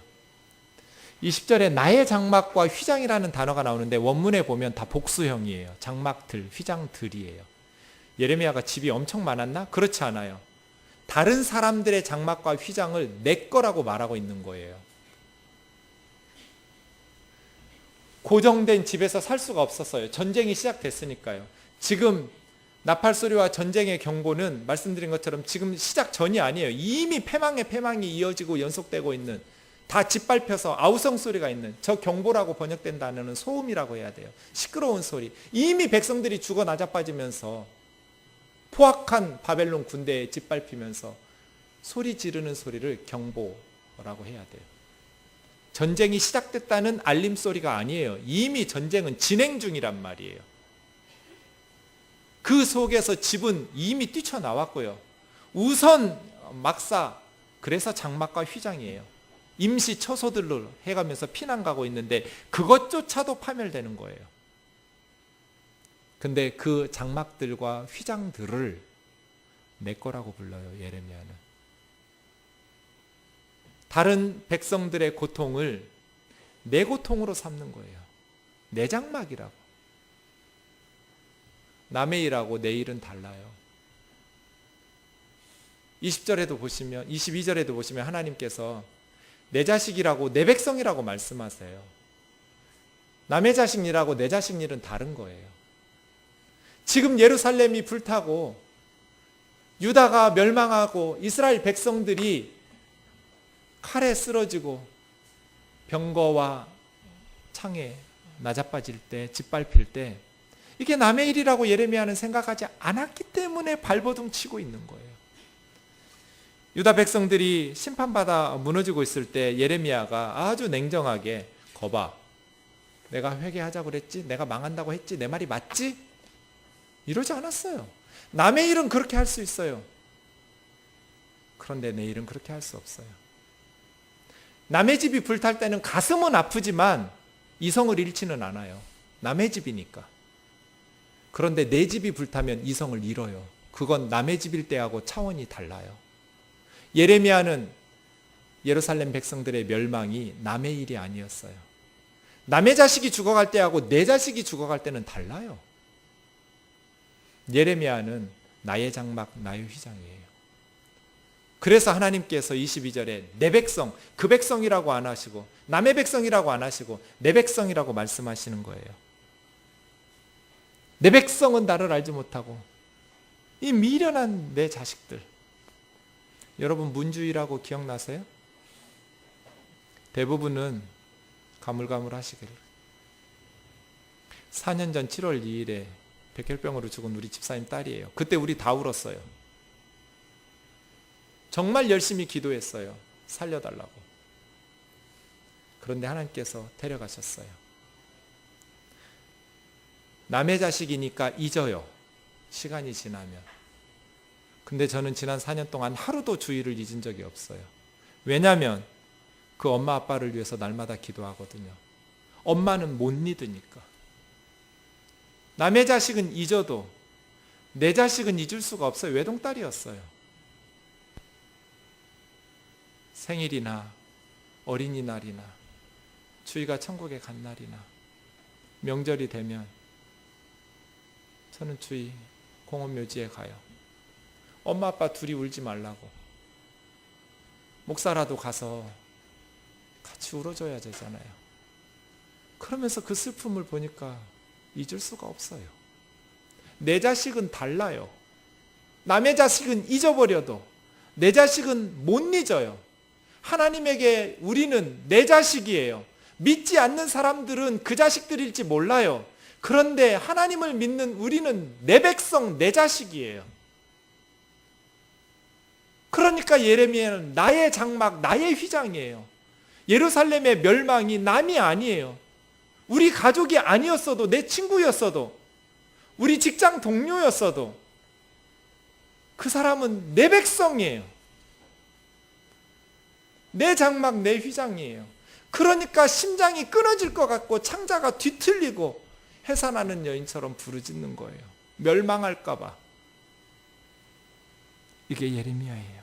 20절에 나의 장막과 휘장이라는 단어가 나오는데 원문에 보면 다 복수형이에요. 장막들, 휘장들이에요. 예레미야가 집이 엄청 많았나? 그렇지 않아요. 다른 사람들의 장막과 휘장을 내 거라고 말하고 있는 거예요. 고정된 집에서 살 수가 없었어요. 전쟁이 시작됐으니까요. 지금 나팔소리와 전쟁의 경고는 말씀드린 것처럼 지금 시작 전이 아니에요. 이미 패망에 패망이 이어지고 연속되고 있는 다 짓밟혀서 아우성 소리가 있는, 저 경보라고 번역된 단어는 소음이라고 해야 돼요. 시끄러운 소리. 이미 백성들이 죽어 나자빠지면서 포악한 바벨론 군대에 짓밟히면서 소리 지르는 소리를 경보라고 해야 돼요. 전쟁이 시작됐다는 알림 소리가 아니에요. 이미 전쟁은 진행 중이란 말이에요. 그 속에서 집은 이미 뛰쳐나왔고요. 우선 막사, 그래서 장막과 휘장이에요. 임시 처소들로 해가면서 피난 가고 있는데 그것조차도 파멸되는 거예요. 근데 그 장막들과 휘장들을 내 거라고 불러요, 예레미야는. 다른 백성들의 고통을 내 고통으로 삼는 거예요. 내 장막이라고. 남의 일하고 내 일은 달라요. 20절에도 보시면, 22절에도 보시면 하나님께서 내 자식이라고, 내 백성이라고 말씀하세요. 남의 자식 일하고 내 자식 일은 다른 거예요. 지금 예루살렘이 불타고 유다가 멸망하고 이스라엘 백성들이 칼에 쓰러지고 병거와 창에 나자빠질 때, 짓밟힐 때 이게 남의 일이라고 예레미야는 생각하지 않았기 때문에 발버둥 치고 있는 거예요. 유다 백성들이 심판받아 무너지고 있을 때 예레미야가 아주 냉정하게, 거봐, 내가 회개하자고 그랬지? 내가 망한다고 했지? 내 말이 맞지? 이러지 않았어요. 남의 일은 그렇게 할 수 있어요. 그런데 내 일은 그렇게 할 수 없어요. 남의 집이 불탈 때는 가슴은 아프지만 이성을 잃지는 않아요. 남의 집이니까. 그런데 내 집이 불타면 이성을 잃어요. 그건 남의 집일 때하고 차원이 달라요. 예레미야는 예루살렘 백성들의 멸망이 남의 일이 아니었어요. 남의 자식이 죽어갈 때하고 내 자식이 죽어갈 때는 달라요. 예레미야는 나의 장막, 나의 휘장이에요. 그래서 하나님께서 22절에 내 백성, 그 백성이라고 안 하시고 남의 백성이라고 안 하시고 내 백성이라고 말씀하시는 거예요. 내 백성은 나를 알지 못하고 이 미련한 내 자식들. 여러분 문주일하고 기억나세요? 대부분은 가물가물하시길. 4년 전 7월 2일에 백혈병으로 죽은 우리 집사님 딸이에요. 그때 우리 다 울었어요. 정말 열심히 기도했어요. 살려달라고. 그런데 하나님께서 데려가셨어요. 남의 자식이니까 잊어요. 시간이 지나면. 근데 저는 지난 4년 동안 하루도 주일을 잊은 적이 없어요. 왜냐하면 그 엄마 아빠를 위해서 날마다 기도하거든요. 엄마는 못 믿으니까. 남의 자식은 잊어도 내 자식은 잊을 수가 없어요. 외동딸이었어요. 생일이나 어린이날이나 주희가 천국에 간 날이나 명절이 되면 저는 주희 공원묘지에 가요. 엄마 아빠 둘이 울지 말라고. 목사라도 가서 같이 울어줘야 되잖아요. 그러면서 그 슬픔을 보니까 잊을 수가 없어요. 내 자식은 달라요. 남의 자식은 잊어버려도 내 자식은 못 잊어요. 하나님에게 우리는 내 자식이에요. 믿지 않는 사람들은 그 자식들일지 몰라요. 그런데 하나님을 믿는 우리는 내 백성, 내 자식이에요. 그러니까 예레미야는 나의 장막, 나의 휘장이에요. 예루살렘의 멸망이 남이 아니에요. 우리 가족이 아니었어도, 내 친구였어도, 우리 직장 동료였어도 그 사람은 내 백성이에요. 내 장막, 내 휘장이에요. 그러니까 심장이 끊어질 것 같고 창자가 뒤틀리고 해산하는 여인처럼 부르짖는 거예요. 멸망할까 봐. 이게 예레미야예요.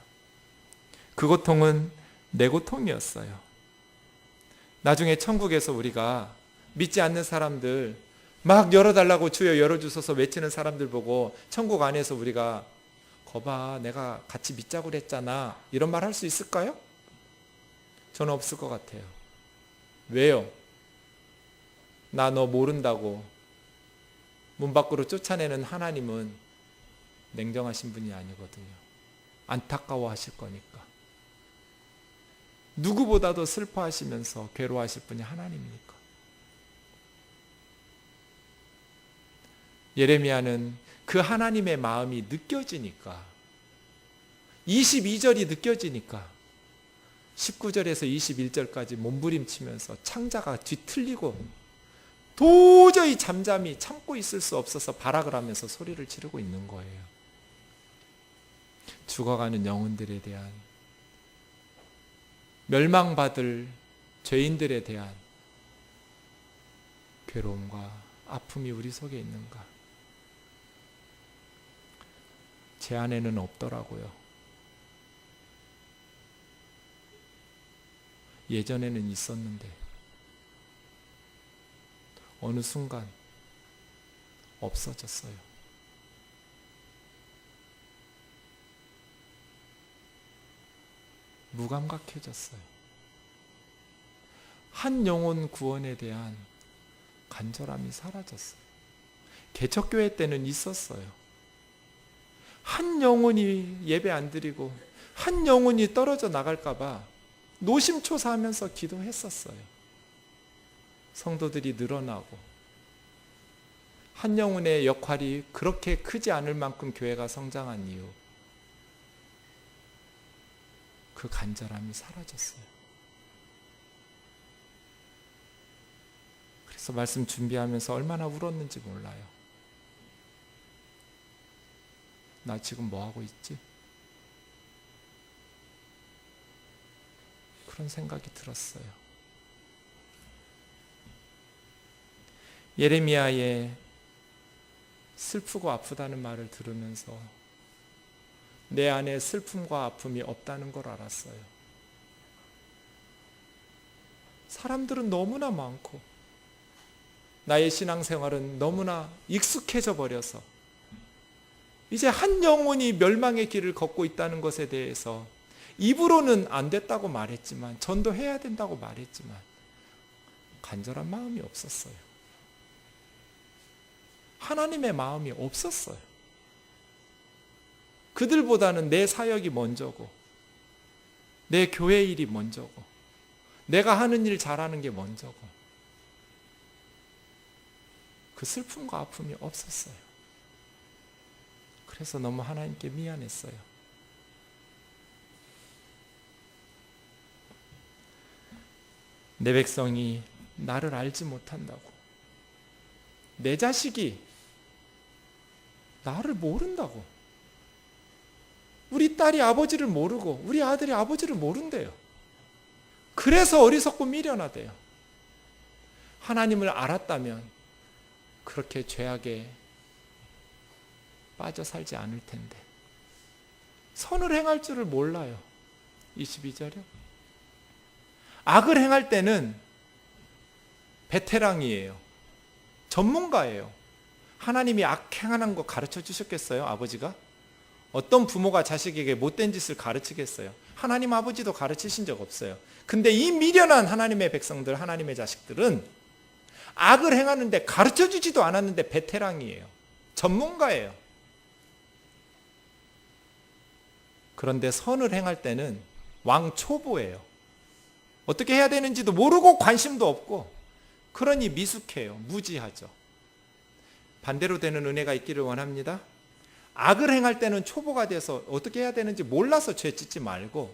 그 고통은 내 고통이었어요. 나중에 천국에서 우리가 믿지 않는 사람들 막 열어달라고 주여 열어주소서 외치는 사람들 보고 천국 안에서 우리가 거봐 내가 같이 믿자고 그랬잖아 이런 말 할 수 있을까요? 저는 없을 것 같아요. 왜요? 나 너 모른다고 문 밖으로 쫓아내는 하나님은 냉정하신 분이 아니거든요. 안타까워 하실 거니까. 누구보다도 슬퍼하시면서 괴로워하실 분이 하나님이니까. 예레미야는 그 하나님의 마음이 느껴지니까, 22절이 느껴지니까 19절에서 21절까지 몸부림치면서 창자가 뒤틀리고 도저히 잠잠히 참고 있을 수 없어서 발악을 하면서 소리를 지르고 있는 거예요. 죽어가는 영혼들에 대한, 멸망받을 죄인들에 대한 괴로움과 아픔이 우리 속에 있는가? 제 안에는 없더라고요. 예전에는 있었는데 어느 순간 없어졌어요. 무감각해졌어요. 한 영혼 구원에 대한 간절함이 사라졌어요. 개척교회 때는 있었어요. 한 영혼이 예배 안 드리고 한 영혼이 떨어져 나갈까봐 노심초사하면서 기도했었어요. 성도들이 늘어나고 한 영혼의 역할이 그렇게 크지 않을 만큼 교회가 성장한 이유, 그 간절함이 사라졌어요. 그래서 말씀 준비하면서 얼마나 울었는지 몰라요. 나 지금 뭐하고 있지? 그런 생각이 들었어요. 예레미야의 슬프고 아프다는 말을 들으면서 내 안에 슬픔과 아픔이 없다는 걸 알았어요. 사람들은 너무나 많고 나의 신앙생활은 너무나 익숙해져 버려서 이제 한 영혼이 멸망의 길을 걷고 있다는 것에 대해서 입으로는 안 됐다고 말했지만, 전도해야 된다고 말했지만 간절한 마음이 없었어요. 하나님의 마음이 없었어요. 그들보다는 내 사역이 먼저고, 내 교회 일이 먼저고, 내가 하는 일 잘하는 게 먼저고, 그 슬픔과 아픔이 없었어요. 그래서 너무 하나님께 미안했어요. 내 백성이 나를 알지 못한다고, 내 자식이 나를 모른다고, 우리 딸이 아버지를 모르고 우리 아들이 아버지를 모른대요. 그래서 어리석고 미련하대요. 하나님을 알았다면 그렇게 죄악에 빠져 살지 않을 텐데 선을 행할 줄을 몰라요. 22절이요. 악을 행할 때는 베테랑이에요. 전문가예요. 하나님이 악 행하는 거 가르쳐 주셨겠어요? 아버지가? 어떤 부모가 자식에게 못된 짓을 가르치겠어요? 하나님 아버지도 가르치신 적 없어요. 근데 이 미련한 하나님의 백성들, 하나님의 자식들은 악을 행하는데 가르쳐 주지도 않았는데 베테랑이에요. 전문가예요. 그런데 선을 행할 때는 왕초보예요. 어떻게 해야 되는지도 모르고 관심도 없고, 그러니 미숙해요. 무지하죠. 반대로 되는 은혜가 있기를 원합니다. 악을 행할 때는 초보가 돼서 어떻게 해야 되는지 몰라서 죄 짓지 말고,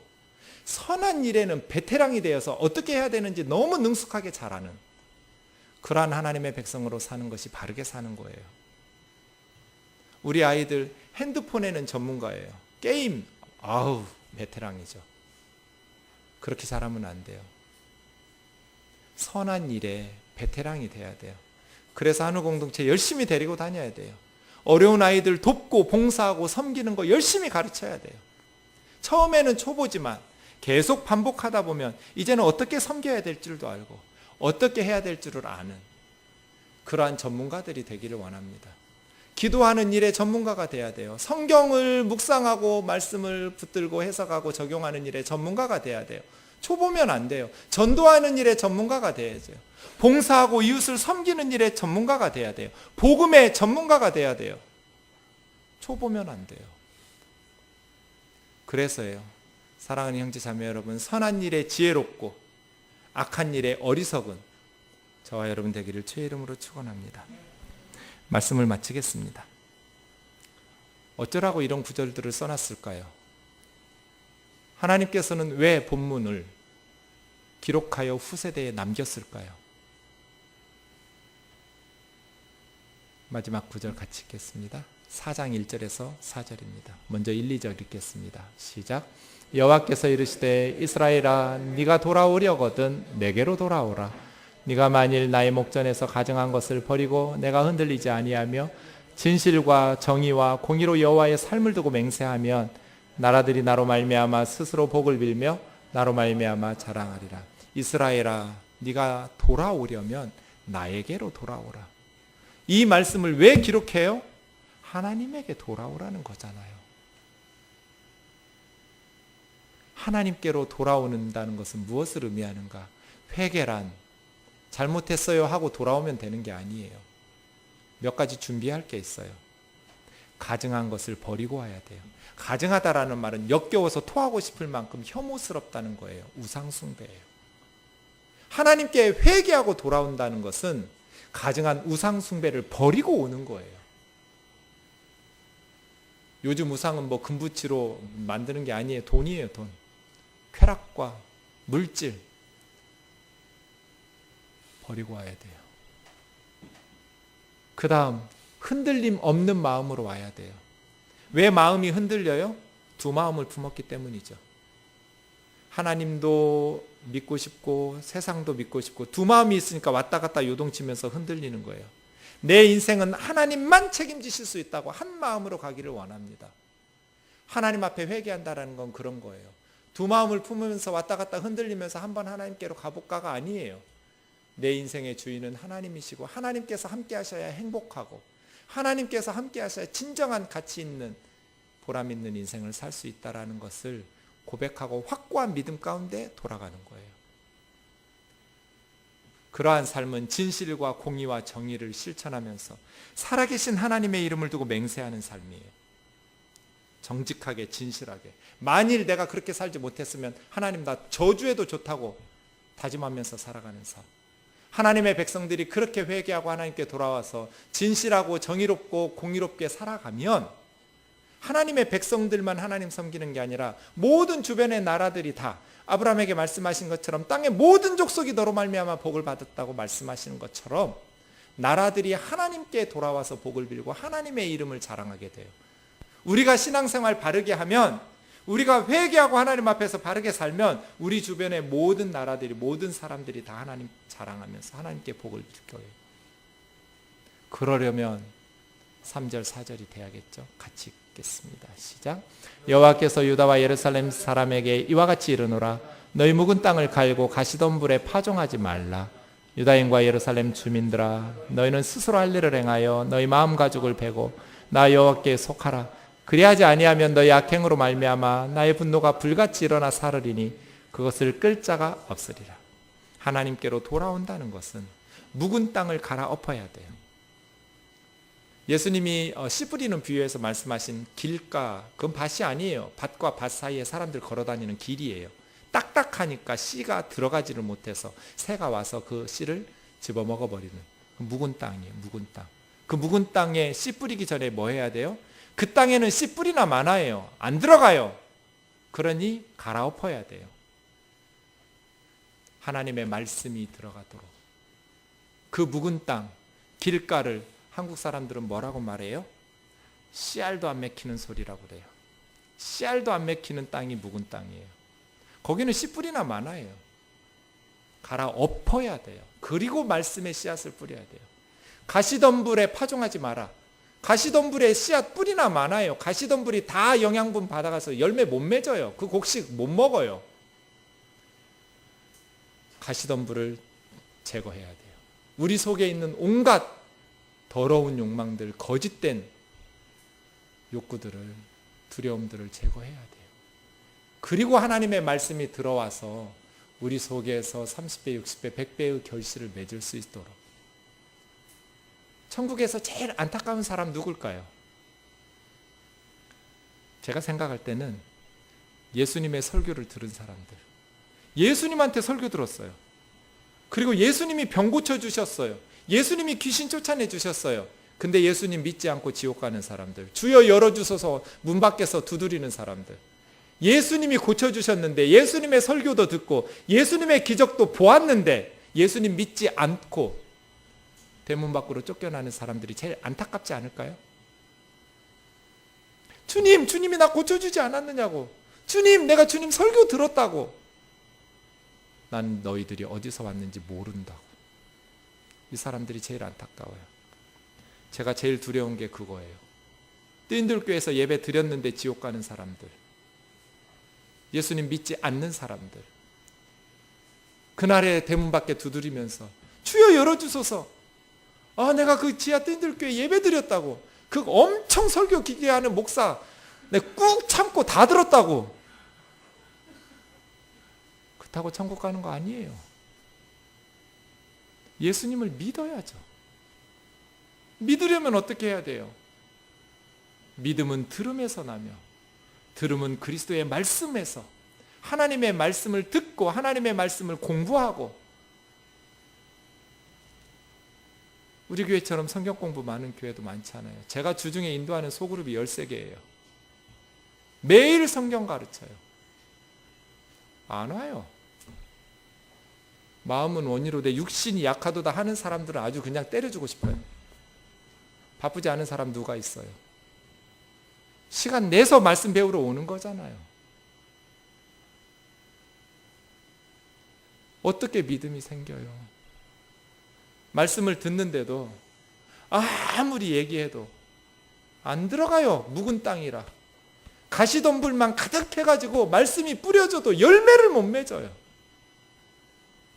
선한 일에는 베테랑이 되어서 어떻게 해야 되는지 너무 능숙하게 잘하는 그러한 하나님의 백성으로 사는 것이 바르게 사는 거예요. 우리 아이들 핸드폰에는 전문가예요. 게임, 아우 베테랑이죠. 그렇게 잘하면 안 돼요. 선한 일에 베테랑이 돼야 돼요. 그래서 한우 공동체 열심히 데리고 다녀야 돼요. 어려운 아이들 돕고 봉사하고 섬기는 거 열심히 가르쳐야 돼요. 처음에는 초보지만 계속 반복하다 보면 이제는 어떻게 섬겨야 될 줄도 알고 어떻게 해야 될 줄을 아는 그러한 전문가들이 되기를 원합니다. 기도하는 일에 전문가가 돼야 돼요. 성경을 묵상하고 말씀을 붙들고 해석하고 적용하는 일에 전문가가 돼야 돼요. 초보면 안 돼요. 전도하는 일에 전문가가 돼야죠. 봉사하고 이웃을 섬기는 일에 전문가가 돼야 돼요. 복음의 전문가가 돼야 돼요. 초보면 안 돼요. 그래서요, 사랑하는 형제 자매 여러분, 선한 일에 지혜롭고 악한 일에 어리석은 저와 여러분 되기를 주의 이름으로 축원합니다. 말씀을 마치겠습니다. 어쩌라고 이런 구절들을 써놨을까요? 하나님께서는 왜 본문을 기록하여 후세대에 남겼을까요? 마지막 구절 같이 읽겠습니다. 4장 1절에서 4절입니다. 먼저 1, 2절 읽겠습니다. 시작. 여호와께서 이르시되 이스라엘아 네가 돌아오려거든 내게로 돌아오라. 네가 만일 나의 목전에서 가증한 것을 버리고 내가 흔들리지 아니하며 진실과 정의와 공의로 여호와의 삶을 두고 맹세하면 나라들이 나로 말미암아 스스로 복을 빌며 나로 말미암아 자랑하리라. 이스라엘아 네가 돌아오려면 나에게로 돌아오라. 이 말씀을 왜 기록해요? 하나님에게 돌아오라는 거잖아요. 하나님께로 돌아오는다는 것은 무엇을 의미하는가? 회개란 잘못했어요 하고 돌아오면 되는 게 아니에요. 몇 가지 준비할 게 있어요. 가증한 것을 버리고 와야 돼요. 가증하다라는 말은 역겨워서 토하고 싶을 만큼 혐오스럽다는 거예요. 우상숭배예요. 하나님께 회개하고 돌아온다는 것은 가증한 우상숭배를 버리고 오는 거예요. 요즘 우상은 뭐 금부치로 만드는 게 아니에요. 돈이에요, 돈. 쾌락과 물질 버리고 와야 돼요. 그 다음 흔들림 없는 마음으로 와야 돼요. 왜 마음이 흔들려요? 두 마음을 품었기 때문이죠. 하나님도 믿고 싶고 세상도 믿고 싶고 두 마음이 있으니까 왔다 갔다 요동치면서 흔들리는 거예요. 내 인생은 하나님만 책임지실 수 있다고 한 마음으로 가기를 원합니다. 하나님 앞에 회개한다라는 건 그런 거예요. 두 마음을 품으면서 왔다 갔다 흔들리면서 한번 하나님께로 가볼까가 아니에요. 내 인생의 주인은 하나님이시고 하나님께서 함께 하셔야 행복하고 하나님께서 함께 하셔야 진정한 가치 있는 보람 있는 인생을 살 수 있다라는 것을 고백하고 확고한 믿음 가운데 돌아가는 거예요. 그러한 삶은 진실과 공의와 정의를 실천하면서 살아계신 하나님의 이름을 두고 맹세하는 삶이에요. 정직하게 진실하게. 만일 내가 그렇게 살지 못했으면 하나님 나 저주해도 좋다고 다짐하면서 살아가는 삶. 하나님의 백성들이 그렇게 회개하고 하나님께 돌아와서 진실하고 정의롭고 공의롭게 살아가면 하나님의 백성들만 하나님 섬기는 게 아니라 모든 주변의 나라들이 다 아브라함에게 말씀하신 것처럼 땅의 모든 족속이 너로 말미암아 복을 받았다고 말씀하시는 것처럼 나라들이 하나님께 돌아와서 복을 빌고 하나님의 이름을 자랑하게 돼요. 우리가 신앙생활 바르게 하면, 우리가 회개하고 하나님 앞에서 바르게 살면 우리 주변의 모든 나라들이, 모든 사람들이 다 하나님 자랑하면서 하나님께 복을 빌 거예요. 그러려면 3절 4절이 돼야겠죠. 같이 읽겠습니다. 시작. 여호와께서 유다와 예루살렘 사람에게 이와 같이 이르노라. 너희 묵은 땅을 갈고 가시던 불에 파종하지 말라. 유다인과 예루살렘 주민들아, 너희는 스스로 할 일을 행하여 너희 마음 가죽을 베고 나 여호와께 속하라. 그리하지 아니하면 너희 악행으로 말미암아 나의 분노가 불같이 일어나 사르리니 그것을 끌 자가 없으리라. 하나님께로 돌아온다는 것은 묵은 땅을 갈아엎어야 돼요. 예수님이 씨 뿌리는 비유에서 말씀하신 길가, 그건 밭이 아니에요. 밭과 밭 사이에 사람들 걸어다니는 길이에요. 딱딱하니까 씨가 들어가지를 못해서 새가 와서 그 씨를 집어먹어버리는 묵은 땅이에요. 묵은 땅. 그 묵은 땅에 씨 뿌리기 전에 뭐 해야 돼요? 그 땅에는 씨 뿌리나 마나예요. 안 들어가요. 그러니 갈아엎어야 돼요. 하나님의 말씀이 들어가도록. 그 묵은 땅, 길가를 한국 사람들은 뭐라고 말해요? 씨알도 안 맥히는 소리라고 그래요. 씨알도 안 맥히는 땅이 묵은 땅이에요. 거기는 씨 뿌리나 마나예요. 갈아엎어야 돼요. 그리고 말씀의 씨앗을 뿌려야 돼요. 가시덤불에 파종하지 마라. 가시덤불에 씨앗 뿌리나 많아요. 가시덤불이 다 영양분 받아가서 열매 못 맺어요. 그 곡식 못 먹어요. 가시덤불을 제거해야 돼요. 우리 속에 있는 온갖 더러운 욕망들, 거짓된 욕구들을, 두려움들을 제거해야 돼요. 그리고 하나님의 말씀이 들어와서 우리 속에서 30배, 60배, 100배의 결실을 맺을 수 있도록. 천국에서 제일 안타까운 사람 누굴까요? 제가 생각할 때는 예수님의 설교를 들은 사람들. 예수님한테 설교 들었어요. 그리고 예수님이 병 고쳐주셨어요. 예수님이 귀신 쫓아내 주셨어요. 근데 예수님 믿지 않고 지옥 가는 사람들. 주여 열어주소서 문 밖에서 두드리는 사람들. 예수님이 고쳐주셨는데, 예수님의 설교도 듣고 예수님의 기적도 보았는데 예수님 믿지 않고 대문 밖으로 쫓겨나는 사람들이 제일 안타깝지 않을까요? 주님이 나 고쳐주지 않았느냐고. 주님, 내가 주님 설교 들었다고. 난 너희들이 어디서 왔는지 모른다고. 이 사람들이 제일 안타까워요. 제가 제일 두려운 게 그거예요. 뜨인들교회에서 예배 드렸는데 지옥 가는 사람들. 예수님 믿지 않는 사람들. 그날에 대문 밖에 두드리면서 주여 열어주소서. 내가 그 지하 뜨인들교회 예배 드렸다고. 그 엄청 설교 기게 하는 목사 내가 꾹 참고 다 들었다고. 그렇다고 천국 가는 거 아니에요. 예수님을 믿어야죠. 믿으려면 어떻게 해야 돼요? 믿음은 들음에서 나며, 들음은 그리스도의 말씀에서, 하나님의 말씀을 듣고 하나님의 말씀을 공부하고. 우리 교회처럼 성경 공부 많은 교회도 많잖아요. 제가 주중에 인도하는 소그룹이 13개예요. 매일 성경 가르쳐요. 안 와요. 마음은 원이로되 육신이 약하도다 하는 사람들은 아주 그냥 때려주고 싶어요. 바쁘지 않은 사람 누가 있어요? 시간 내서 말씀 배우러 오는 거잖아요. 어떻게 믿음이 생겨요? 말씀을 듣는데도 아무리 얘기해도 안 들어가요. 묵은 땅이라. 가시덤불만 가득해가지고 말씀이 뿌려져도 열매를 못 맺어요.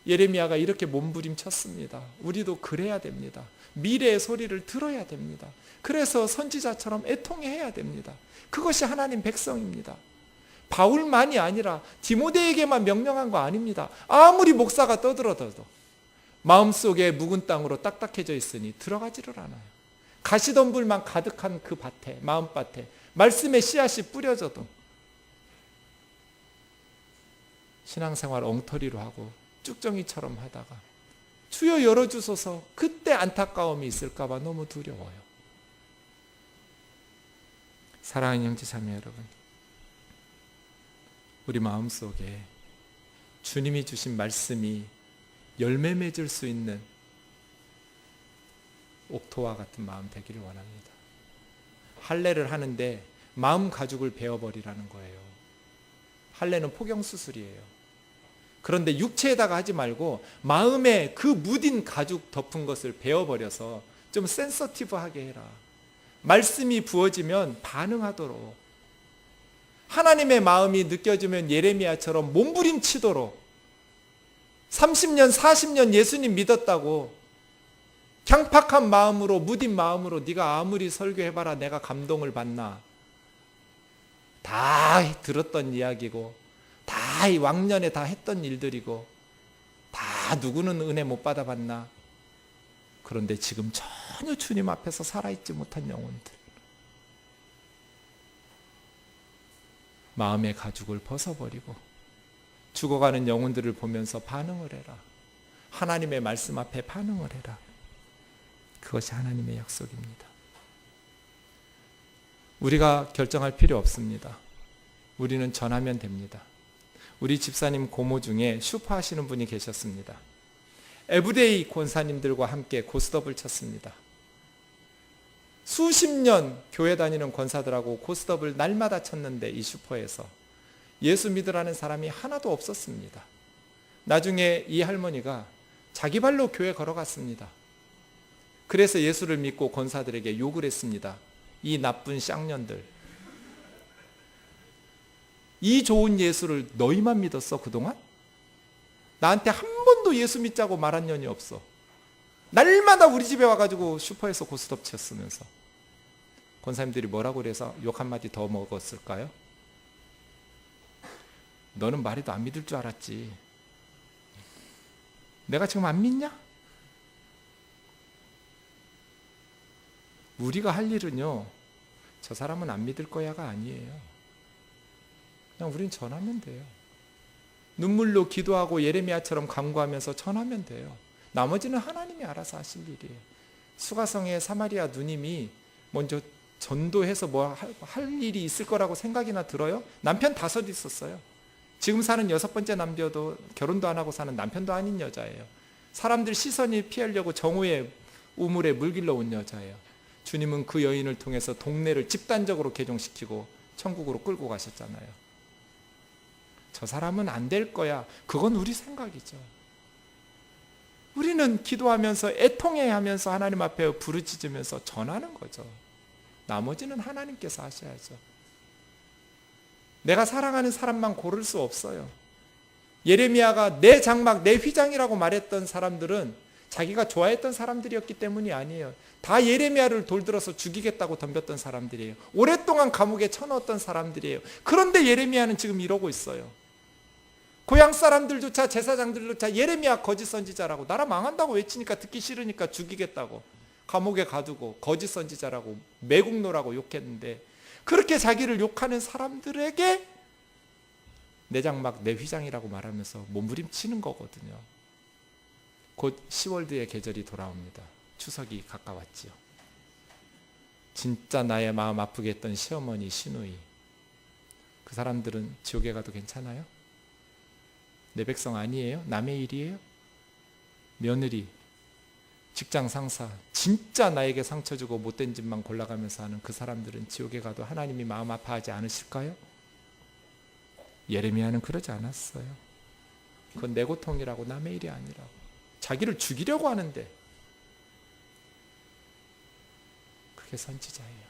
예레미야가 이렇게 몸부림쳤습니다. 우리도 그래야 됩니다. 미래의 소리를 들어야 됩니다. 그래서 선지자처럼 애통해야 됩니다. 그것이 하나님 백성입니다. 바울만이 아니라 디모데에게만 명령한 거 아닙니다. 아무리 목사가 떠들어도 마음속에 묵은 땅으로 딱딱해져 있으니 들어가지를 않아요. 가시덤불만 가득한 그 밭에, 마음밭에 말씀의 씨앗이 뿌려져도 신앙생활 엉터리로 하고 쭉정이처럼 하다가 주여 열어주소서, 그때 안타까움이 있을까 봐 너무 두려워요. 사랑하는 형제 자매 여러분, 우리 마음속에 주님이 주신 말씀이 열매 맺을 수 있는 옥토와 같은 마음 되기를 원합니다. 할례를 하는데 마음 가죽을 베어버리라는 거예요. 할례는 포경수술이에요. 그런데 육체에다가 하지 말고 마음에 그 무딘 가죽 덮은 것을 베어버려서 좀 센서티브하게 해라. 말씀이 부어지면 반응하도록, 하나님의 마음이 느껴지면 예레미야처럼 몸부림치도록, 30년 40년 예수님 믿었다고 강팍한 마음으로, 무딘 마음으로 네가 아무리 설교해봐라 내가 감동을 받나. 다 들었던 이야기고 다 이 왕년에 다 했던 일들이고 다 누구는 은혜 못 받아봤나. 그런데 지금 전혀 주님 앞에서 살아있지 못한 영혼들, 마음의 가죽을 벗어버리고 죽어가는 영혼들을 보면서 반응을 해라. 하나님의 말씀 앞에 반응을 해라. 그것이 하나님의 약속입니다. 우리가 결정할 필요 없습니다. 우리는 전하면 됩니다. 우리 집사님 고모 중에 슈퍼 하시는 분이 계셨습니다. 에브데이 권사님들과 함께 고스톱을 쳤습니다. 수십 년 교회 다니는 권사들하고 고스톱을 날마다 쳤는데 이 슈퍼에서 예수 믿으라는 사람이 하나도 없었습니다. 나중에 이 할머니가 자기 발로 교회 걸어갔습니다. 그래서 예수를 믿고 권사들에게 욕을 했습니다. 이 나쁜 쌍년들, 이 좋은 예수를 너희만 믿었어 그동안? 나한테 한 번도 예수 믿자고 말한 년이 없어. 날마다 우리 집에 와가지고 슈퍼에서 고스톱 쳤으면서. 권사님들이 뭐라고 그래서 욕 한마디 더 먹었을까요? 너는 말해도 안 믿을 줄 알았지. 내가 지금 안 믿냐? 우리가 할 일은요, 저 사람은 안 믿을 거야가 아니에요. 그냥 우린 전하면 돼요. 눈물로 기도하고 예레미야처럼 간구하면서 전하면 돼요. 나머지는 하나님이 알아서 하실 일이에요. 수가성의 사마리아 누님이 먼저 전도해서 뭐 할 일이 있을 거라고 생각이나 들어요? 남편 5 있었어요. 지금 사는 6번째 남녀도 결혼도 안 하고 사는 남편도 아닌 여자예요. 사람들 시선이 피하려고 정오의 우물에 물 길러 온 여자예요. 주님은 그 여인을 통해서 동네를 집단적으로 개종시키고 천국으로 끌고 가셨잖아요. 저 사람은 안 될 거야. 그건 우리 생각이죠. 우리는 기도하면서 애통해 하면서 하나님 앞에 부르짖으면서 전하는 거죠. 나머지는 하나님께서 하셔야죠. 내가 사랑하는 사람만 고를 수 없어요. 예레미야가 내 장막, 내 휘장이라고 말했던 사람들은 자기가 좋아했던 사람들이었기 때문이 아니에요. 다 예레미야를 돌들어서 죽이겠다고 덤볐던 사람들이에요. 오랫동안 감옥에 쳐넣었던 사람들이에요. 그런데 예레미야는 지금 이러고 있어요. 고향 사람들조차 제사장들조차 예레미야 거짓 선지자라고, 나라 망한다고 외치니까 듣기 싫으니까 죽이겠다고 감옥에 가두고 거짓 선지자라고 매국노라고 욕했는데, 그렇게 자기를 욕하는 사람들에게 내 장막 내 휘장이라고 말하면서 몸부림치는 거거든요. 곧 10월드의 계절이 돌아옵니다. 추석이 가까웠지요. 진짜 나의 마음 아프게 했던 시어머니, 시누이, 그 사람들은 지옥에 가도 괜찮아요? 내 백성 아니에요? 남의 일이에요? 며느리, 직장 상사, 진짜 나에게 상처 주고 못된 짓만 골라가면서 하는 그 사람들은 지옥에 가도 하나님이 마음 아파하지 않으실까요? 예레미야는 그러지 않았어요. 그건 내 고통이라고, 남의 일이 아니라고. 자기를 죽이려고 하는데 그게 선지자예요.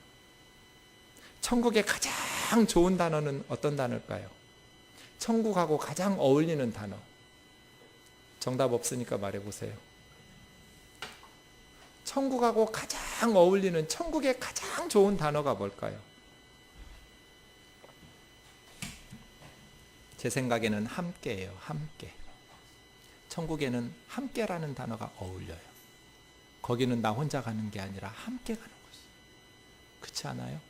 천국의 가장 좋은 단어는 어떤 단어일까요? 천국하고 가장 어울리는 단어. 정답 없으니까 말해보세요. 천국하고 가장 어울리는, 천국의 가장 좋은 단어가 뭘까요? 제 생각에는 함께예요. 함께. 천국에는 함께라는 단어가 어울려요. 거기는 나 혼자 가는 게 아니라 함께 가는 곳이에요. 그렇지 않아요?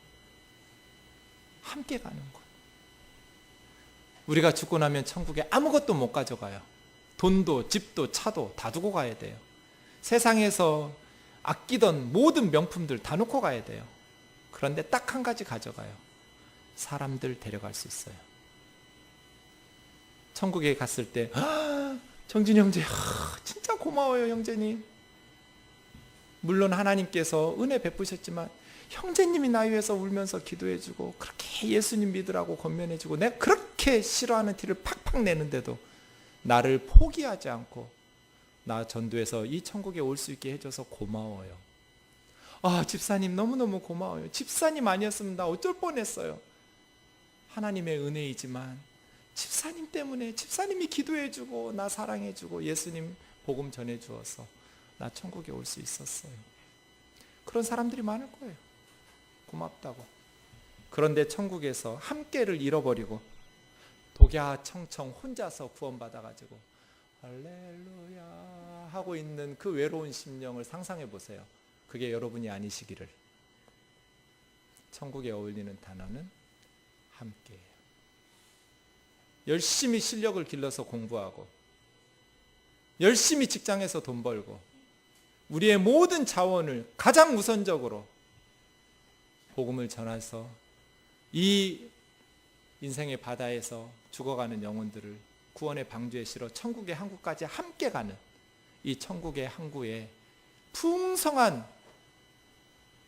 함께 가는 곳. 우리가 죽고 나면 천국에 아무것도 못 가져가요. 돈도 집도 차도 다 두고 가야 돼요. 세상에서 아끼던 모든 명품들 다 놓고 가야 돼요. 그런데 딱 한 가지 가져가요. 사람들 데려갈 수 있어요. 천국에 갔을 때 정진이 형제, 진짜 고마워요 형제님. 물론 하나님께서 은혜 베푸셨지만 형제님이 나 위해서 울면서 기도해주고 그렇게 예수님 믿으라고 권면해주고 내가 그렇게 싫어하는 티를 팍팍 내는데도 나를 포기하지 않고 나 전도해서 이 천국에 올 수 있게 해줘서 고마워요. 집사님 너무너무 고마워요. 집사님 아니었으면 나 어쩔 뻔했어요. 하나님의 은혜이지만 집사님 때문에, 집사님이 기도해주고 나 사랑해주고 예수님 복음 전해주어서 나 천국에 올 수 있었어요. 그런 사람들이 많을 거예요. 고맙다고. 그런데 천국에서 함께를 잃어버리고 독야청청 혼자서 구원받아가지고 할렐루야 하고 있는 그 외로운 심령을 상상해 보세요. 그게 여러분이 아니시기를. 천국에 어울리는 단어는 함께예요. 열심히 실력을 길러서 공부하고 열심히 직장에서 돈 벌고 우리의 모든 자원을 가장 우선적으로 복음을 전해서 이 인생의 바다에서 죽어가는 영혼들을 구원의 방주에 실어 천국의 항구까지 함께 가는 이 천국의 항구에 풍성한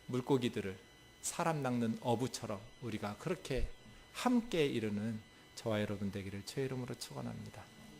물고기들을 사람 낚는 어부처럼 우리가 그렇게 함께 이루는 저와 여러분 되기를 주의 이름으로 축원합니다.